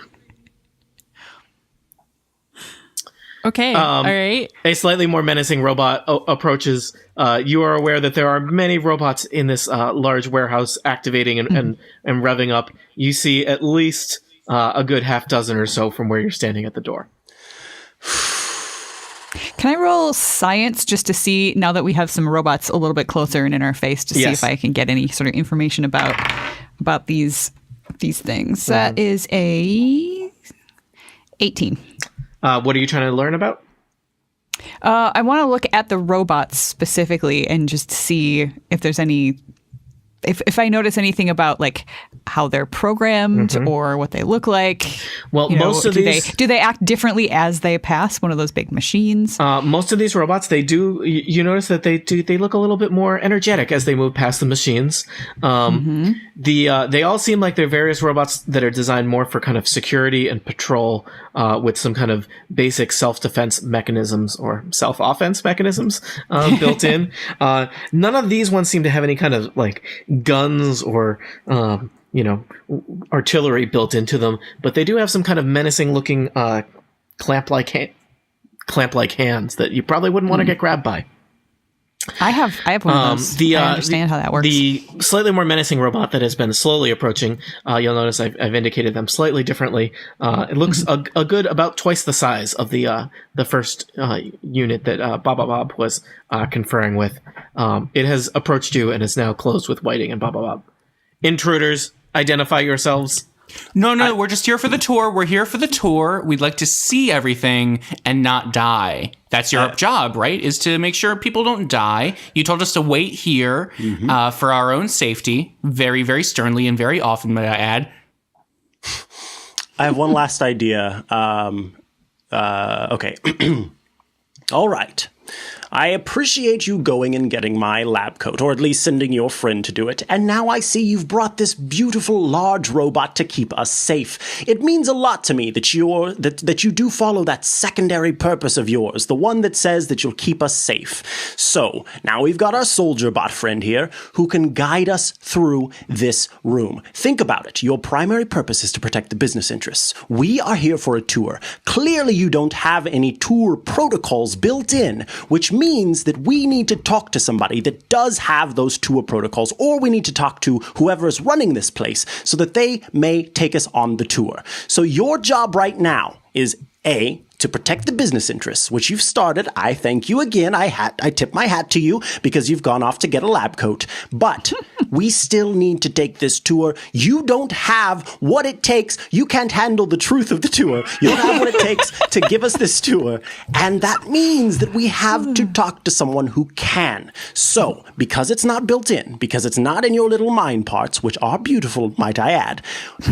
Okay, all right. A slightly more menacing robot approaches. You are aware that there are many robots in this large warehouse activating and revving up. You see at least a good half dozen or so from where you're standing at the door. Can I roll science just to see, now that we have some robots a little bit closer and in our face, to see if I can get any sort of information about these things? That is a 18. What are you trying to learn about? I want to look at the robots specifically and just see if there's any, if I notice anything about like how they're programmed or what they look like. Well, most of these do they act differently as they pass one of those big machines? Most of these robots, they do. You notice that they look a little bit more energetic as they move past the machines. They all seem like they're various robots that are designed more for kind of security and patrol, with some kind of basic self-defense mechanisms or self-offense mechanisms built in. None of these ones seem to have any kind of like guns or artillery built into them, but they do have some kind of menacing looking clamp-like hands that you probably wouldn't want to get grabbed by. I have one of those. I understand how that works. The slightly more menacing robot that has been slowly approaching, you'll notice I've indicated them slightly differently. It looks a good about twice the size of the first unit that Bob was conferring with. It has approached you and is now closed with Whiting and Bob. Intruders, identify yourselves. No, we're just here for the tour. We're here for the tour. We'd like to see everything and not die. That's your job, right? Is to make sure people don't die. You told us to wait here for our own safety, very, very sternly and very often, may I add. I have one last idea. Okay. All right. I appreciate you going and getting my lab coat, or at least sending your friend to do it, and now I see you've brought this beautiful large robot to keep us safe. It means a lot to me that you do follow that secondary purpose of yours, the one that says that you'll keep us safe. So, now we've got our soldier bot friend here who can guide us through this room. Think about it. Your primary purpose is to protect the business interests. We are here for a tour. Clearly you don't have any tour protocols built in, which means that we need to talk to somebody that does have those tour protocols, or we need to talk to whoever is running this place so that they may take us on the tour. So your job right now is A, to protect the business interests, which you've started. I thank you again. I tip my hat to you because you've gone off to get a lab coat. But we still need to take this tour. You don't have what it takes. You can't handle the truth of the tour. You don't have what it takes to give us this tour. And that means that we have to talk to someone who can. So, because it's not built in, because it's not in your little mind parts, which are beautiful, might I add,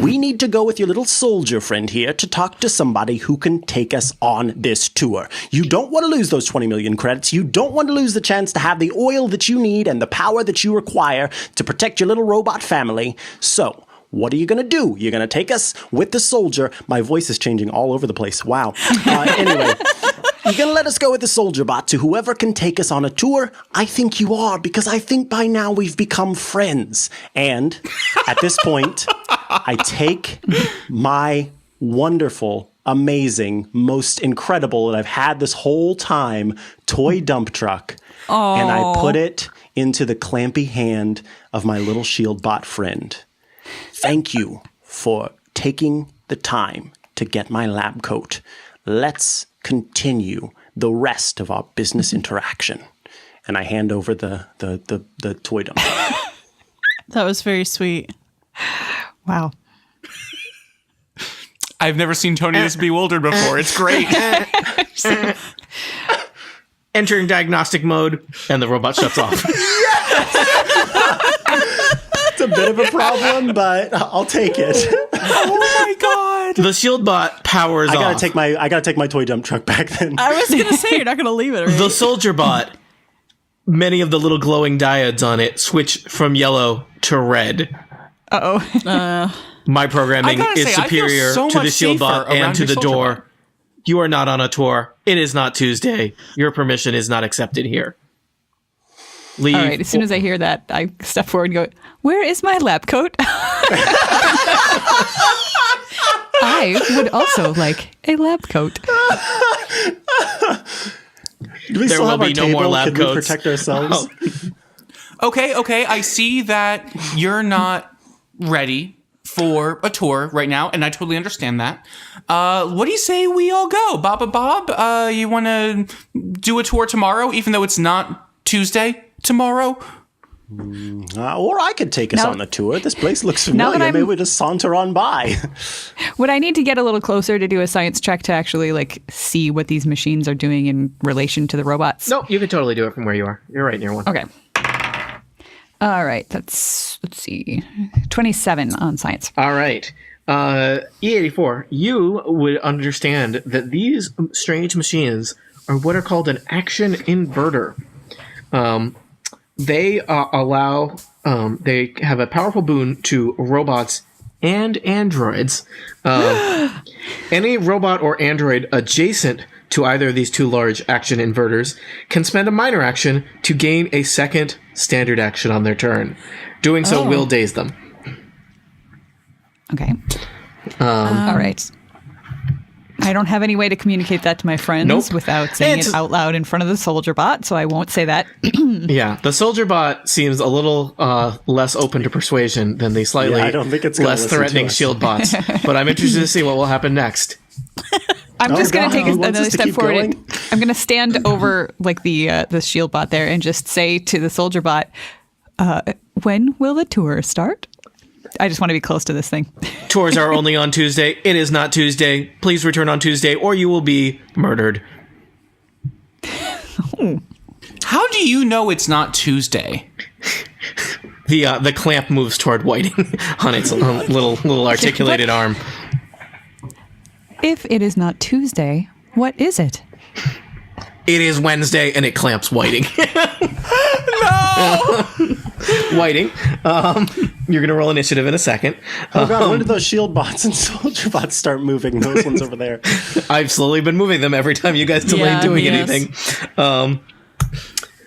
we need to go with your little soldier friend here to talk to somebody who can take us on this tour. You don't want to lose those 20 million credits. You don't want to lose the chance to have the oil that you need and the power that you require to protect your little robot family. So, what are you going to do? You're going to take us with the soldier. My voice is changing all over the place. Wow. Anyway, you're going to let us go with the soldier bot to whoever can take us on a tour? I think you are, because I think by now we've become friends. And at this point, I take my wonderful, amazing, most incredible that I've had this whole time toy dump truck, and I put it into the clampy hand of my little shield bot friend. Thank you for taking the time to get my lab coat. Let's continue the rest of our business interaction. And I hand over the toy dump truck. That was very sweet. Wow. I've never seen Tony this bewildered before. It's great. Entering diagnostic mode, and the robot shuts off. It's a bit of a problem, but I'll take it. Oh my god! The shield bot powers I off. gotta take my toy dump truck back then. I was gonna say you're not gonna leave it. Right? The soldier bot, many of the little glowing diodes on it switch from yellow to red. My programming is superior to the shield bot and to the door. Bot. You are not on a tour. It is not Tuesday. Your permission is not accepted here. Leave. All right. As soon as I hear that, I step forward and go, "Where is my lab coat?" I would also like a lab coat. Do we there still will have our be no table? more lab Can coats. we protect ourselves? Okay. I see that you're not ready for a tour right now, and I totally understand that. What do you say we all go? Bob, you want to do a tour tomorrow, even though it's not Tuesday tomorrow? Or I could take us on the tour. This place looks familiar. Maybe we just saunter on by. Would I need to get a little closer to do a science check to actually see what these machines are doing in relation to the robots? No, you could totally do it from where you are. You're right near one. Okay. All right. Let's see. 27 on science. All right. E84, you would understand that these strange machines are what are called an action inverter. They allow, they have a powerful boon to robots and androids. Any robot or android adjacent to either of these two large action inverters can spend a minor action to gain a second standard action on their turn. Doing so will daze them. Okay. All right. I don't have any way to communicate that to my friends without saying it out loud in front of the soldier bot, so I won't say that. Yeah, the soldier bot seems a little less open to persuasion than the slightly I don't think it's less threatening shield bots. But I'm interested to see what will happen next. I'm just going to take another step forward. Going? I'm going to stand over the shield bot there and just say to the soldier bot, when will the tour start? I just want to be close to this thing. Tours are only on Tuesday. It is not Tuesday. Please return on Tuesday or you will be murdered. How do you know it's not Tuesday? The clamp moves toward Whiting on its little articulated arm. If it is not Tuesday, what is it? It is Wednesday, and it clamps Whiting. No! Whiting, you're going to roll initiative in a second. Oh god, when did those shield bots and soldier bots start moving? Those ones over there. I've slowly been moving them every time you guys delayed doing anything.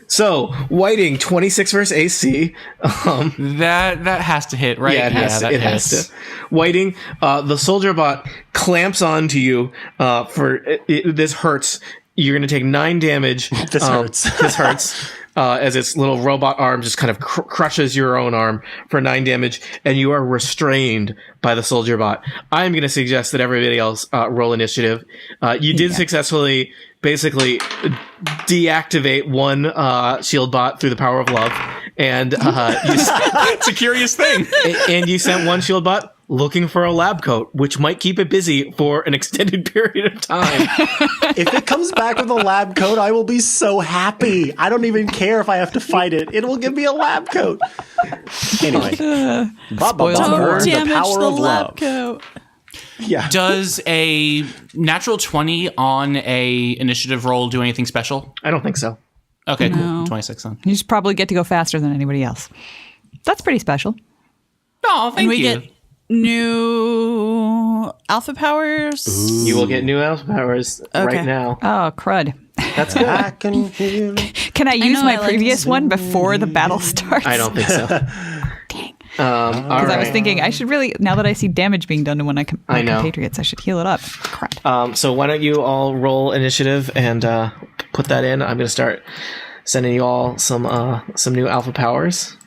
So, Whiting, 26 versus AC. That has to hit, right? Yeah, it has to. Whiting, the soldier bot clamps onto you. This hurts. You're going to take 9 damage. This hurts. This hurts. As its little robot arm just kind of crushes your own arm for 9 damage, and you are restrained by the soldier bot. I'm going to suggest that everybody else roll initiative. You did successfully basically deactivate one shield bot through the power of love, and it's a curious thing. And you sent one shield bot looking for a lab coat, which might keep it busy for an extended period of time. If it comes back with a lab coat, I will be so happy. I don't even care if I have to fight it. It will give me a lab coat. Anyway, Bob earned the power of lab coat. Yeah. Does a natural 20 on a initiative roll do anything special? I don't think so. Okay, cool. 26 then. You just probably get to go faster than anybody else. That's pretty special. Oh, thank you. new alpha powers. You will get new alpha powers right now. Oh, crud. That's good. I can feel it. Can I use know my I like previous one before the battle starts? I don't think so. Dang. All Because I was right. thinking I should really, now that I see damage being done to my I know. compatriots, I should heal it up. Crud. So why don't you all roll initiative and put that in? I'm going to start sending you all some new alpha powers.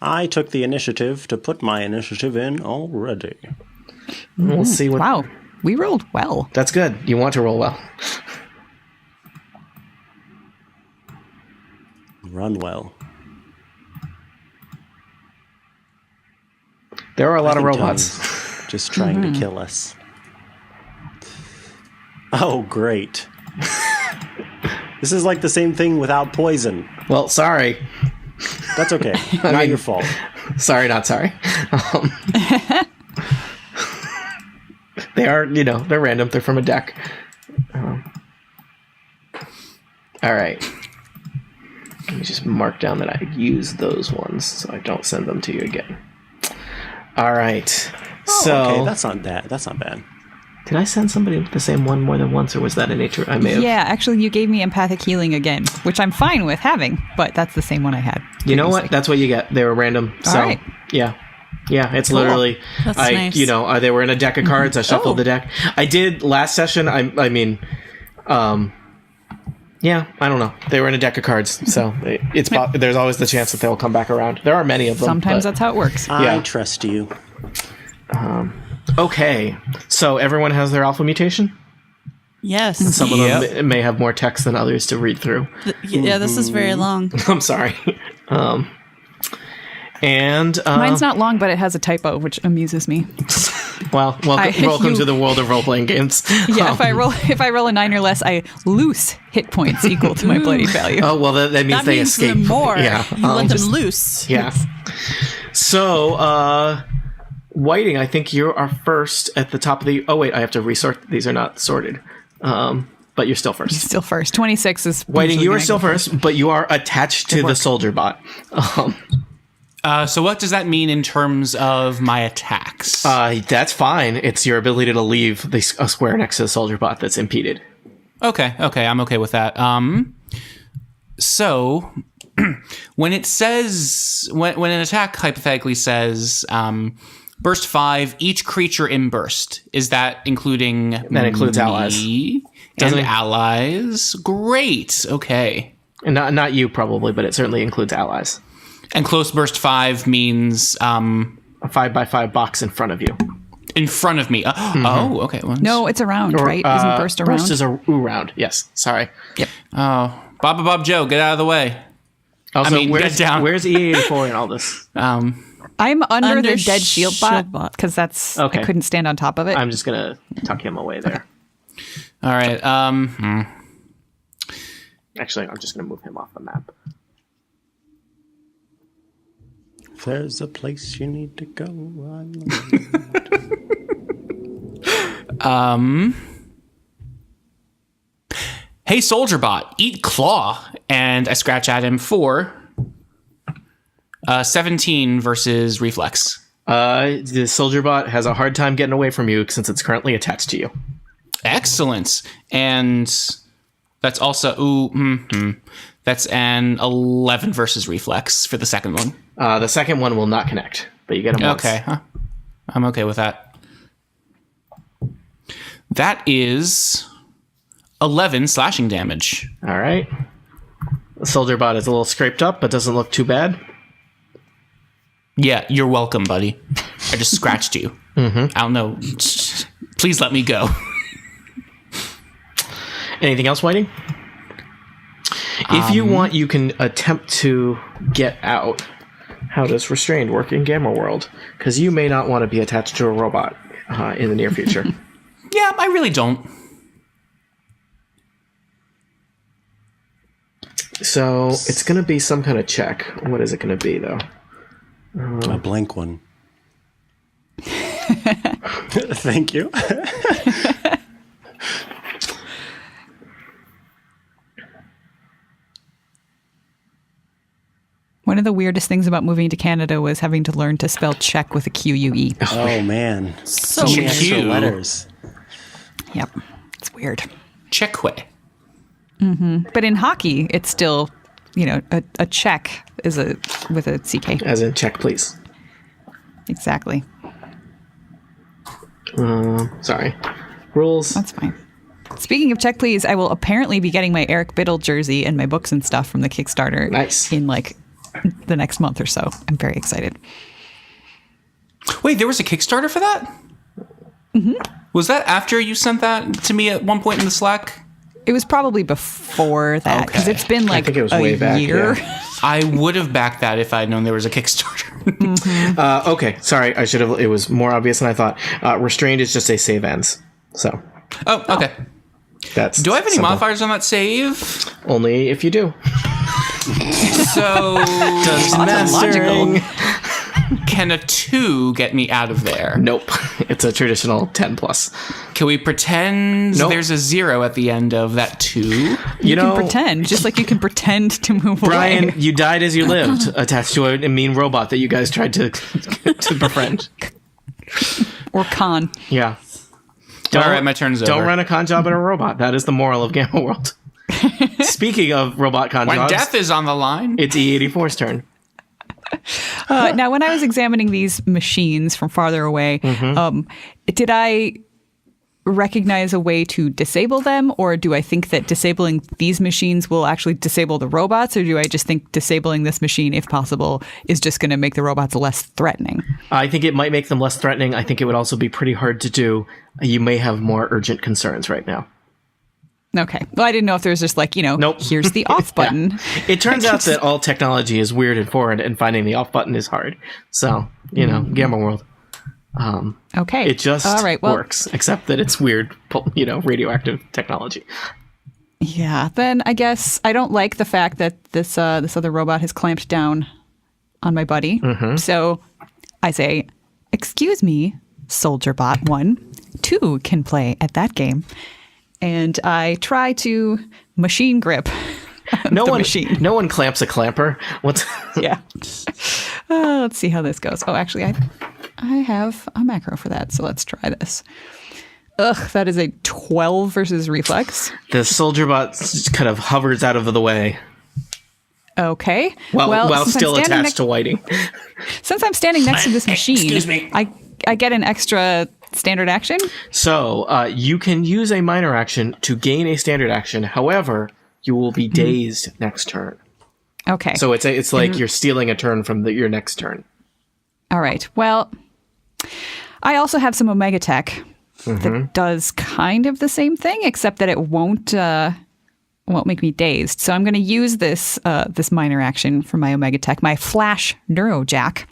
I took the initiative to put my initiative in already. We'll see what. Wow. We rolled well. That's good. You want to roll well. Run well. There are a lot of I think robots. Tony's just trying to kill us. Oh, great. This is like the same thing without poison. Well, sorry. That's okay. Not your fault. Sorry, not sorry. They are, they're random. They're from a deck. All right. Let me just mark down that I use those ones so I don't send them to you again. All right. So Okay, that's not bad. That's not bad. did I send somebody the same one more than once, or was that a nature? I may have. Yeah, actually, you gave me empathic healing again, which I'm fine with having, but that's the same one I had. You know what? previously. That's what you get. They were random. So, All right. yeah. Yeah, it's literally, That's nice. they were in a deck of cards. I shuffled Oh. the deck. I did last session. Yeah, I don't know. They were in a deck of cards, so there's always the chance that they'll come back around. There are many of them. Sometimes but- that's how it works. I trust you. Okay, so everyone has their alpha mutation? Yes. Some of them may have more text than others to read through. Yeah, this is very long. I'm sorry. Mine's not long, but it has a typo, which amuses me. Well, welcome to the world of role-playing games. Yeah, if I roll a 9 or less, I lose hit points equal to my bloody value. Oh, well, that means That they means escape. them more. Yeah. You let them loose. Yeah. So, Whiting, I think you are first at the top of the... Oh, wait, I have to resort. These are not sorted. But you're still first. Still first. 26 is... Whiting, usually you are gonna still go first, but you are attached to the soldier bot. So what does that mean in terms of my attacks? That's fine. It's your ability to leave a square next to the soldier bot that's impeded. Okay, I'm okay with that. So when it says when an attack hypothetically says burst 5, each creature in burst, is that including That includes allies. And allies? Great. Okay. And not you probably, but it certainly includes allies. And close burst 5 means A 5x5 box in front of you. in front of me. Oh, okay. No, it's around, right? Isn't burst around? Burst is a round. Yes. Sorry. Yep. Oh, Bob Joe, get out of the way. Also, get down. Where's E84 in all this? I'm under the dead shield shield bot bot. because that's... Okay. I couldn't stand on top of it. I'm just going to tuck him away there. All right. Actually, I'm just going to move him off the map. If there's a place you need to go, I know. Hey, soldier bot, eat claw. And I scratch at him for 17 versus reflex. The soldier bot has a hard time getting away from you since it's currently attached to you. Excellent. And that's also that's an 11 versus reflex for the second one. The second one will not connect, but you get him once. Okay, huh? I'm okay with that. That is 11 slashing damage. All right. The soldier bot is a little scraped up, but doesn't look too bad. Yeah, you're welcome, buddy. I just scratched you. I don't know. Please let me go. Anything else, Whiting? If you want, you can attempt to get out. How does restrained work in Gamma World? Because you may not want to be attached to a robot in the near future. Yeah, I really don't. So it's going to be some kind of check. What is it going to be, though? A blank one. Thank you. One of the weirdest things about moving to Canada was having to learn to spell check with a Q-U-E. Oh man, so Q. many extra letters. Yep. It's weird. Checkwe. But in hockey, it's still, a check is with a CK. As in check, please. Exactly. Sorry. Rules. That's fine. Speaking of check, please, I will apparently be getting my Eric Biddle jersey and my books and stuff from the Kickstarter Nice. in the next month or so. I'm very excited. Wait, there was a Kickstarter for that? Was that after you sent that to me at one point in the Slack? It was probably before that because Okay. it's been I think it was a way back, year. yeah. I would have backed that if I'd known there was a Kickstarter. Okay, sorry. I should have. It was more obvious than I thought. Restrained is just a save ends. So Oh, okay. that's. Do I have any simple. modifiers on that save? Only if you do. So Logical. can a 2 get me out of there? Nope. It's a traditional 10 plus. Can we pretend Nope. there's a 0 at the end of that 2? You You know, can pretend, just like you can pretend to move Brian, away. you died as you lived, attached to a mean robot that you guys tried to befriend. Or con. Yeah. All right, my turn's Don't over. run a con job in a robot. That is the moral of Gamma World. Speaking of robot con When jobs, death is on the line. it's E84's turn. Now, when I was examining these machines from farther away, did I recognize a way to disable them, or do I think that disabling these machines will actually disable the robots, or do I just think disabling this machine, if possible, is just going to make the robots less threatening? I think it might make them less threatening. I think it would also be pretty hard to do. You may have more urgent concerns right now. Okay. Well, I didn't know if there was just Nope. here's the off button. It turns out that all technology is weird and foreign, and finding the off button is hard. So, Gamma World. Okay. It just All right, well, works, except that it's weird, radioactive technology. Yeah. Then I guess I don't like the fact that this other robot has clamped down on my buddy. So I say, "Excuse me, Soldier Bot 1, 2 can play at that game." And I try to machine grip No the one, machine. no one clamps a clamper. What's Yeah. Let's see how this goes. Oh, actually, I have a macro for that, so let's try this. Ugh, that is a 12 versus reflex. the soldier bot kind of hovers out of the way Okay. while since I'm still standing attached to Whiting. Since I'm standing next to this machine, Excuse me. I get an extra standard action. So you can use a minor action to gain a standard action. However, you will be dazed next turn. Okay. So it's like you're stealing a turn from your next turn. All right. Well, I also have some Omega Tech that does kind of the same thing, except that it won't make me dazed. So I'm going to use this minor action for my Omega Tech, my Flash Neurojack.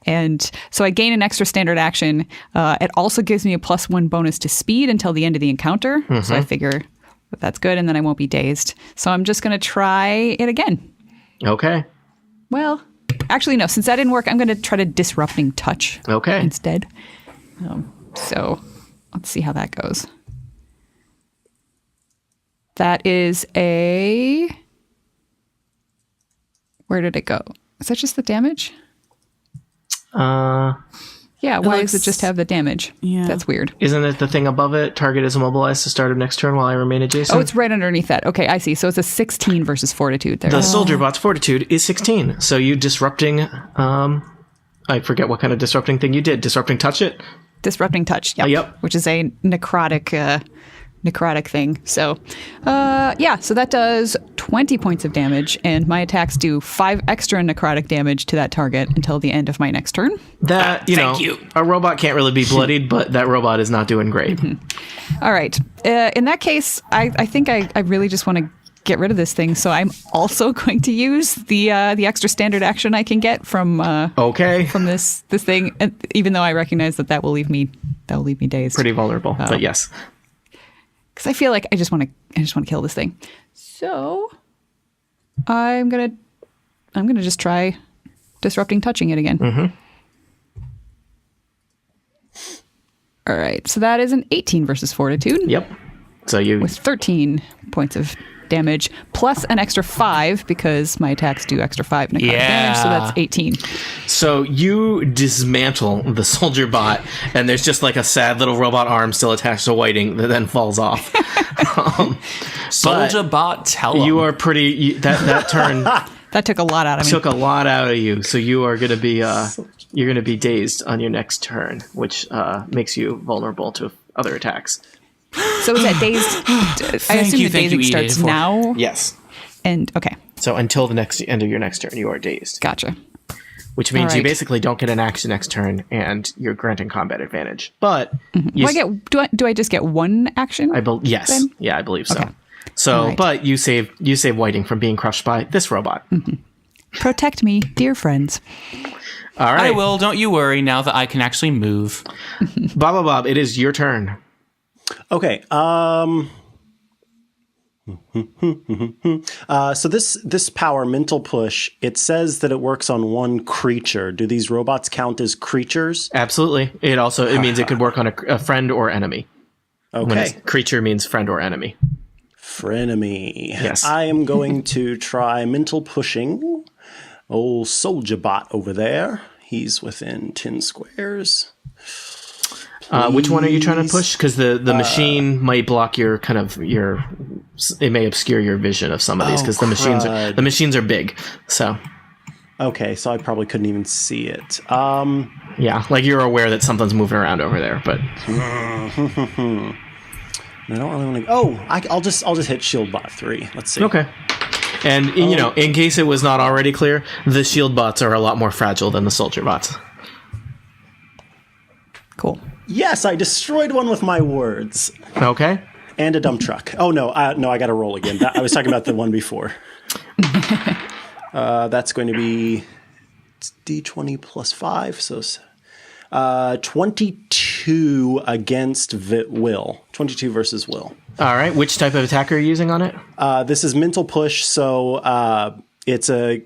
And so I gain an extra standard action. It also gives me a +1 bonus to speed until the end of the encounter. So I figure that's good, and then I won't be dazed. So I'm just going to try it again. Okay. Well, actually, no. Since that didn't work, I'm going to try to Disrupting Touch Okay. instead. So let's see how that goes. That is a... Where did it go? Is that just the damage? Yeah, why does it looks- just have the damage? Yeah. That's weird. Isn't it the thing above it? Target is immobilized to start of next turn while I remain adjacent. Oh, it's right underneath that. Okay, I see. So it's a 16 versus Fortitude there. The soldier bot's fortitude is 16. So you disrupting. I forget what kind of disrupting thing you did. Disrupting touch it. Disrupting Touch. Yep. Yep. Which is a necrotic thing. So, so that does 20 points of damage, and my attacks do 5 extra necrotic damage to that target until the end of my next turn. That, Thank you. a robot can't really be bloodied, but that robot is not doing great. All right. In that case, I think I really just want to get rid of this thing. So I'm also going to use the extra standard action I can get from Okay. from this thing, even though I recognize that will leave me dazed. Pretty vulnerable, but yes. Because I feel like I just want to kill this thing. So I'm gonna just try disrupting touching it again. All right, so that is an 18 versus Fortitude Yep. So you with 13 points of damage plus an extra 5 because my attacks do extra 5 necrotic damage, so that's 18. So you dismantle the soldier bot, and there's just like a sad little robot arm still attached to Whiting that then falls off. Soldier bot, tell him. You are pretty. That turn That took a lot out of me. took a lot out of you. So you are going to be you're going to be dazed on your next turn, which makes you vulnerable to other attacks. So is that dazed? I assume the dazing starts now? Yes. And okay, So until the next end of your next turn, you are dazed, gotcha. which means All you right. basically don't get an action next turn, and you're granting combat advantage. But Do I just get one action? yes, then? yeah, I believe so. Okay. So, All right. but you save Whiting from being crushed by this robot. Protect me, dear friends. All right, I will, don't you worry, now that I can actually move. Bob, it is your turn. Okay. So this power, mental push, it says that it works on one creature. Do these robots count as creatures? Absolutely. It means it could work on a friend or enemy. When Okay. it's creature means friend or enemy. Frenemy. Yes. I am going to try mental pushing. Old soldier bot over there. He's within 10 squares. Which one are you trying to push? Because the machine might block your it may obscure your vision of some of these because the machines are big. So Okay, so I probably couldn't even see it. yeah, like you're aware that something's moving around over there, but I don't really want to. Oh, I'll just hit shield bot 3. Let's see. okay. And in case it was not already clear, the shield bots are a lot more fragile than the soldier bots. Cool. Yes, I destroyed one with my words. Okay. And a dump truck. Oh no, I got to roll again. I was talking about the one before. That's going to be D20 plus 5, so 22 against Will. 22 versus Will. All right. Which type of attack are you using on it? This is mental push, so it's a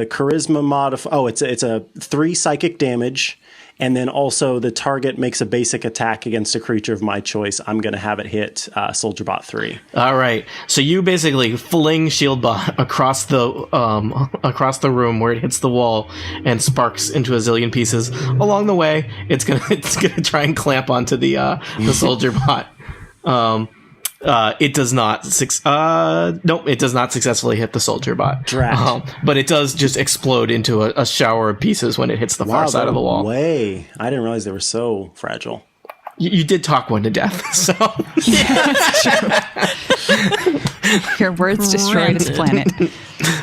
charisma it's a 3 psychic damage. And then also the target makes a basic attack against a creature of my choice. I'm going to have it hit Soldier Bot 3. All right. So you basically fling Shield Bot across the room where it hits the wall and sparks into a zillion pieces. Along the way, it's gonna try and clamp onto the Soldier Bot. It does not. Nope, it does not successfully hit the soldier bot. Drat. But it does just explode into a shower of pieces when it hits the far side of the wall. Way. I didn't realize they were so fragile. You did talk one to death, so Your words destroyed this planet.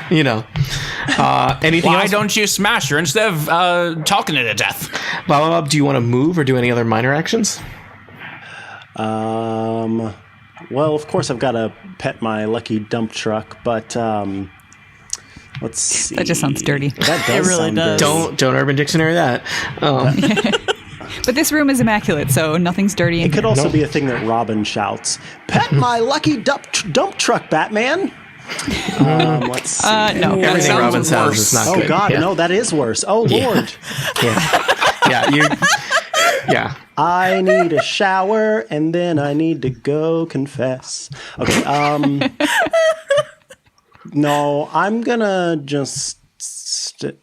Anything Why else? don't you smash her instead of talking it to death? Bob, do you want to move or do any other minor actions? Well, of course, I've got to pet my lucky dump truck, but let's see. That just sounds dirty. That does It really sound does. dirty. Don't Urban Dictionary that. But this room is immaculate, so nothing's dirty. It could also be a thing that Robin shouts, "Pet my lucky dump truck, Batman!" Let's see. No. Everything sounds Robin sounds worse. is not Oh good. God, Yeah. no, that is worse. Oh Lord, Yeah. I need a shower and then I need to go confess. Okay, no, I'm gonna just.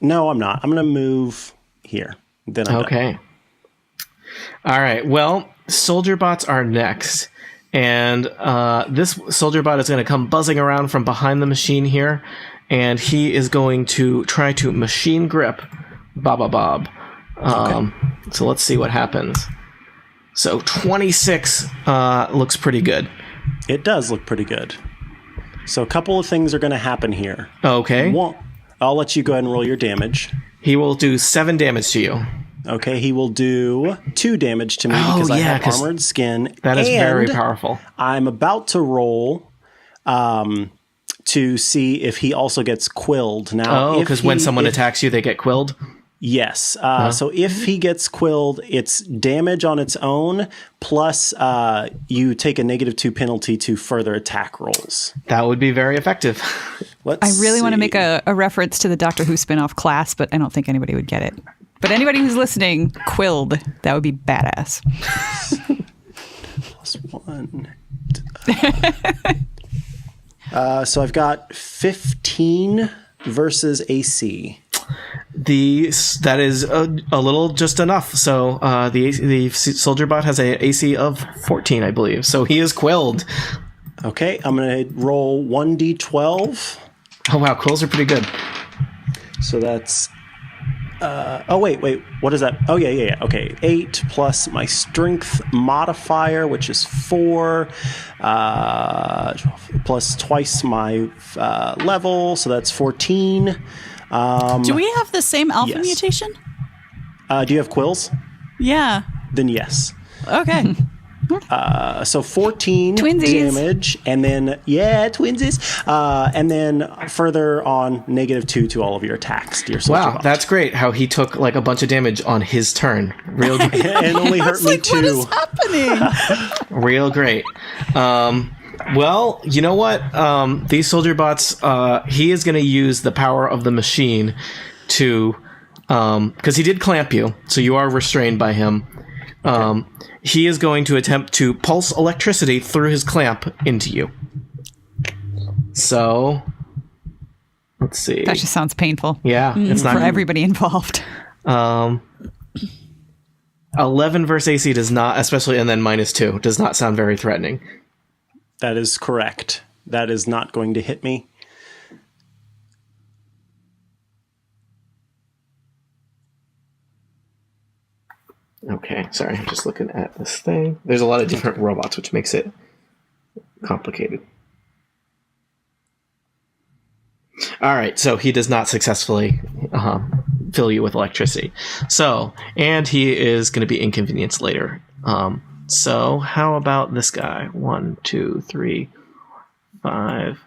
No, I'm not. I'm gonna move here. Then I'm done. Okay. All right. Well, soldier bots are next. And this soldier bot is going to come buzzing around from behind the machine here. And he is going to try to machine grip Bob. So let's see what happens. So 26 looks pretty good. It does look pretty good. So a couple of things are going to happen here. Okay. One, I'll let you go ahead and roll your damage. He will do 7 damage to you. Okay, he will do 2 damage to me because I have 'cause armored skin. That is very and powerful. I'm about to roll to see if he also gets quilled. Now, Oh, because when someone attacks you, they get quilled? Yes. So if he gets quilled, it's damage on its own, plus you take a -2 penalty to further attack rolls. That would be very effective. I really want to make a reference to the Doctor Who spin-off Class, but I don't think anybody would get it. But anybody who's listening, quilled, that would be badass. +1. So I've got 15 versus AC. That is a little just enough. So the soldier bot has a AC of 14, I believe. So he is quilled. Okay, I'm going to roll 1d12. Oh wow, quills are pretty good. So that's wait, what is that? Oh yeah. Okay, 8 plus my strength modifier, which is 4, plus twice my level, so that's 14. Do we have the same alpha yes. mutation? Do you have quills? Yeah. Then yes. Okay. So 14 Twinsies. damage, and then twinsies, and then further on -2 to all of your attacks. Dear soldier Wow, bot. that's great. How he took like a bunch of damage on his turn. Real, and only hurt me Like, what is too. happening? real great. Well, you know what? These soldier bots. He is going to use the power of the machine to, because he did clamp you, so you are restrained by him. He is going to attempt to pulse electricity through his clamp into you. So, let's see. That just sounds painful. Yeah, it's not For everybody involved. 11 versus AC does not, especially, and then -2, does not sound very threatening. That is correct. That is not going to hit me. Okay, sorry, I'm just looking at this thing. There's a lot of different robots, which makes it complicated. All right, so he does not successfully fill you with electricity. So, and he is going to be inconvenienced later. So, how about this guy? 1, 2, 3, 5.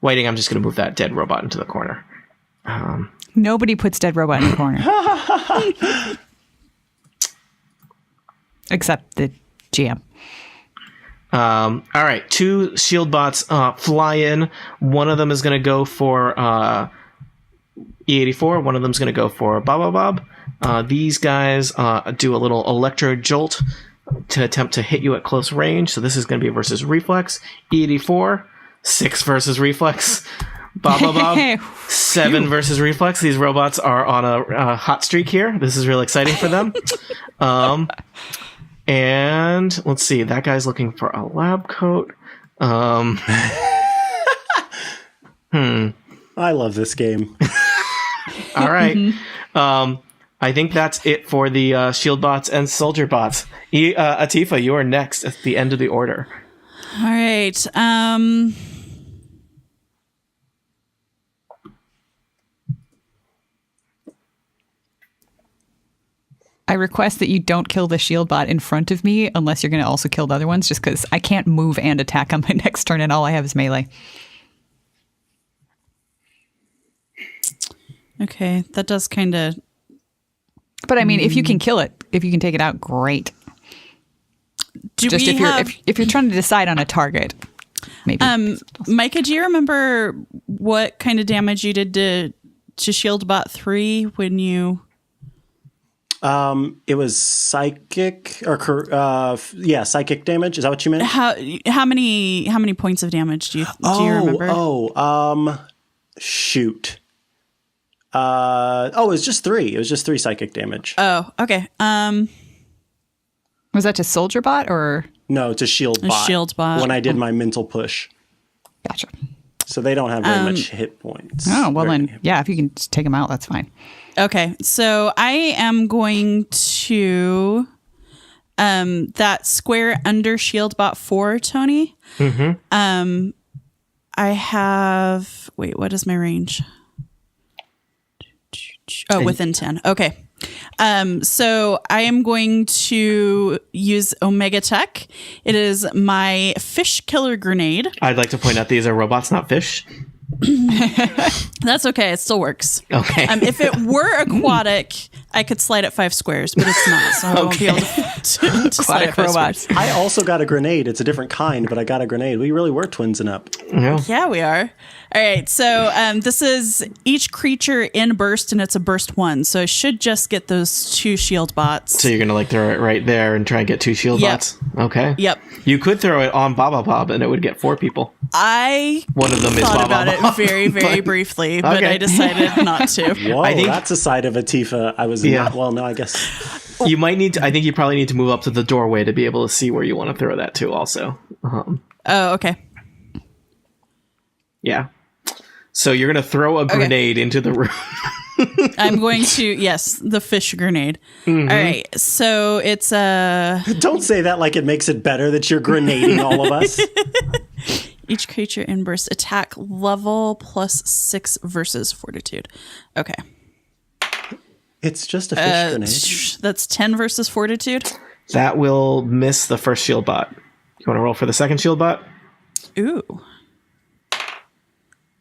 Waiting, I'm just going to move that dead robot into the corner. Nobody puts dead robot in the corner. Except the GM. All right, 2 shield bots fly in. One of them is going to go for E84. One of them is going to go for Bob. These guys do a little electro jolt to attempt to hit you at close range. So this is going to be versus reflex. E84, 6 versus reflex. Bob, 7 versus reflex. These robots are on a hot streak here. This is really exciting for them. And let's see, that guy's looking for a lab coat. I love this game. All right. I think that's it for the shield bots and soldier bots. Atifa, you are next at the end of the order. All right. I request that you don't kill the shield bot in front of me unless you're going to also kill the other ones, just because I can't move and attack on my next turn, and all I have is melee. Okay, that does kind of... But I mean, if you can kill it, if you can take it out, great. Just if you're trying to decide on a target, maybe. Micah, do you remember what kind of damage you did to shield bot 3 when you... It was psychic psychic damage. Is that what you meant? How many points of damage do you remember? Shoot. It was just 3. It was just 3 psychic damage. Oh, okay. Was that to soldier bot or? No, it's a shield bot. Shield bot. When I did my mental push. Gotcha. So they don't have very much hit points. Oh, well then, yeah, if you can just take them out, that's fine. Okay, so I am going to that square under shield bot 4, Tony. Mm-hmm. I have... Wait, what is my range? Oh, within 10. Okay. So I am going to use Omega Tech. It is my fish killer grenade. I'd like to point out these are robots, not fish. That's okay. It still works. Okay. If it were aquatic, I could slide it 5 squares, but it's not, so I won't be able to slide it 5 squares. I also got a grenade. It's a different kind, but I got a grenade. We really were twinsing up. Yeah, we are. All right, so this is each creature in burst, and it's a burst 1, so I should just get those 2 shield bots. So you're going to like throw it right there and try and get 2 shield bots? Okay. Yep. You could throw it on Baba Bob and it would get 4 people. One of them is thought Baba about Bob. it very, very briefly, but Okay. I decided not to. Whoa, I think- that's a side of Atifa. I was not. Well, no, I guess. You might need to, I think you probably need to move up to the doorway to be able to see where you want to throw that to also. Oh, okay. Yeah. So you're going to throw a grenade into the room. I'm going to, yes, the fish grenade. Mm-hmm. All right, so it's Don't say that like it makes it better that you're grenading all of us. each creature in burst attack level plus 6 versus fortitude. Okay. It's just a fish grenade. That's 10 versus fortitude. That will miss the first shield bot. You want to roll for the second shield bot? Ooh.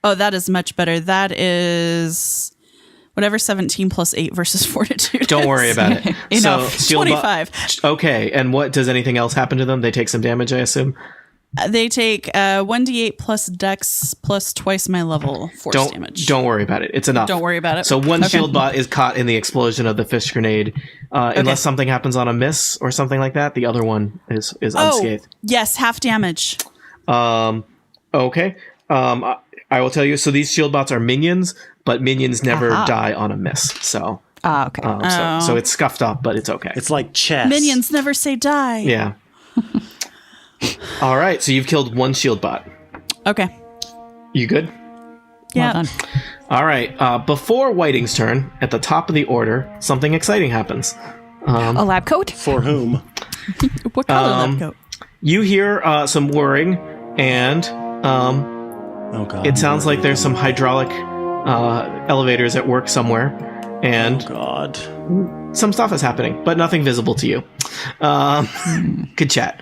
Oh, that is much better. That is whatever 17 plus 8 versus fortitude. Don't worry about it. Enough. So, shield bot- 25. Okay, and what does anything else happen to them? They take some damage, I assume. They take 1d8 plus dex plus twice my level force damage. Don't worry about it. It's enough. Don't worry about it. So one Okay. shield bot is caught in the explosion of the fish grenade. Unless something happens on a miss or something like that, the other one is unscathed. Yes, half damage. Okay. I will tell you. So these shield bots are minions, but minions never die on a miss. So, Okay. so it's scuffed up, but it's okay. It's like chess. Minions never say die. Yeah. All right. So you've killed one shield bot. Okay. You good? Yeah. Well done. All right. Before Whiting's turn, at the top of the order, something exciting happens. A lab coat? For whom? What color lab coat? You hear some whirring, and Oh god. it sounds like there's some hydraulic elevators at work somewhere, and God. some stuff is happening, but nothing visible to you. Good chat.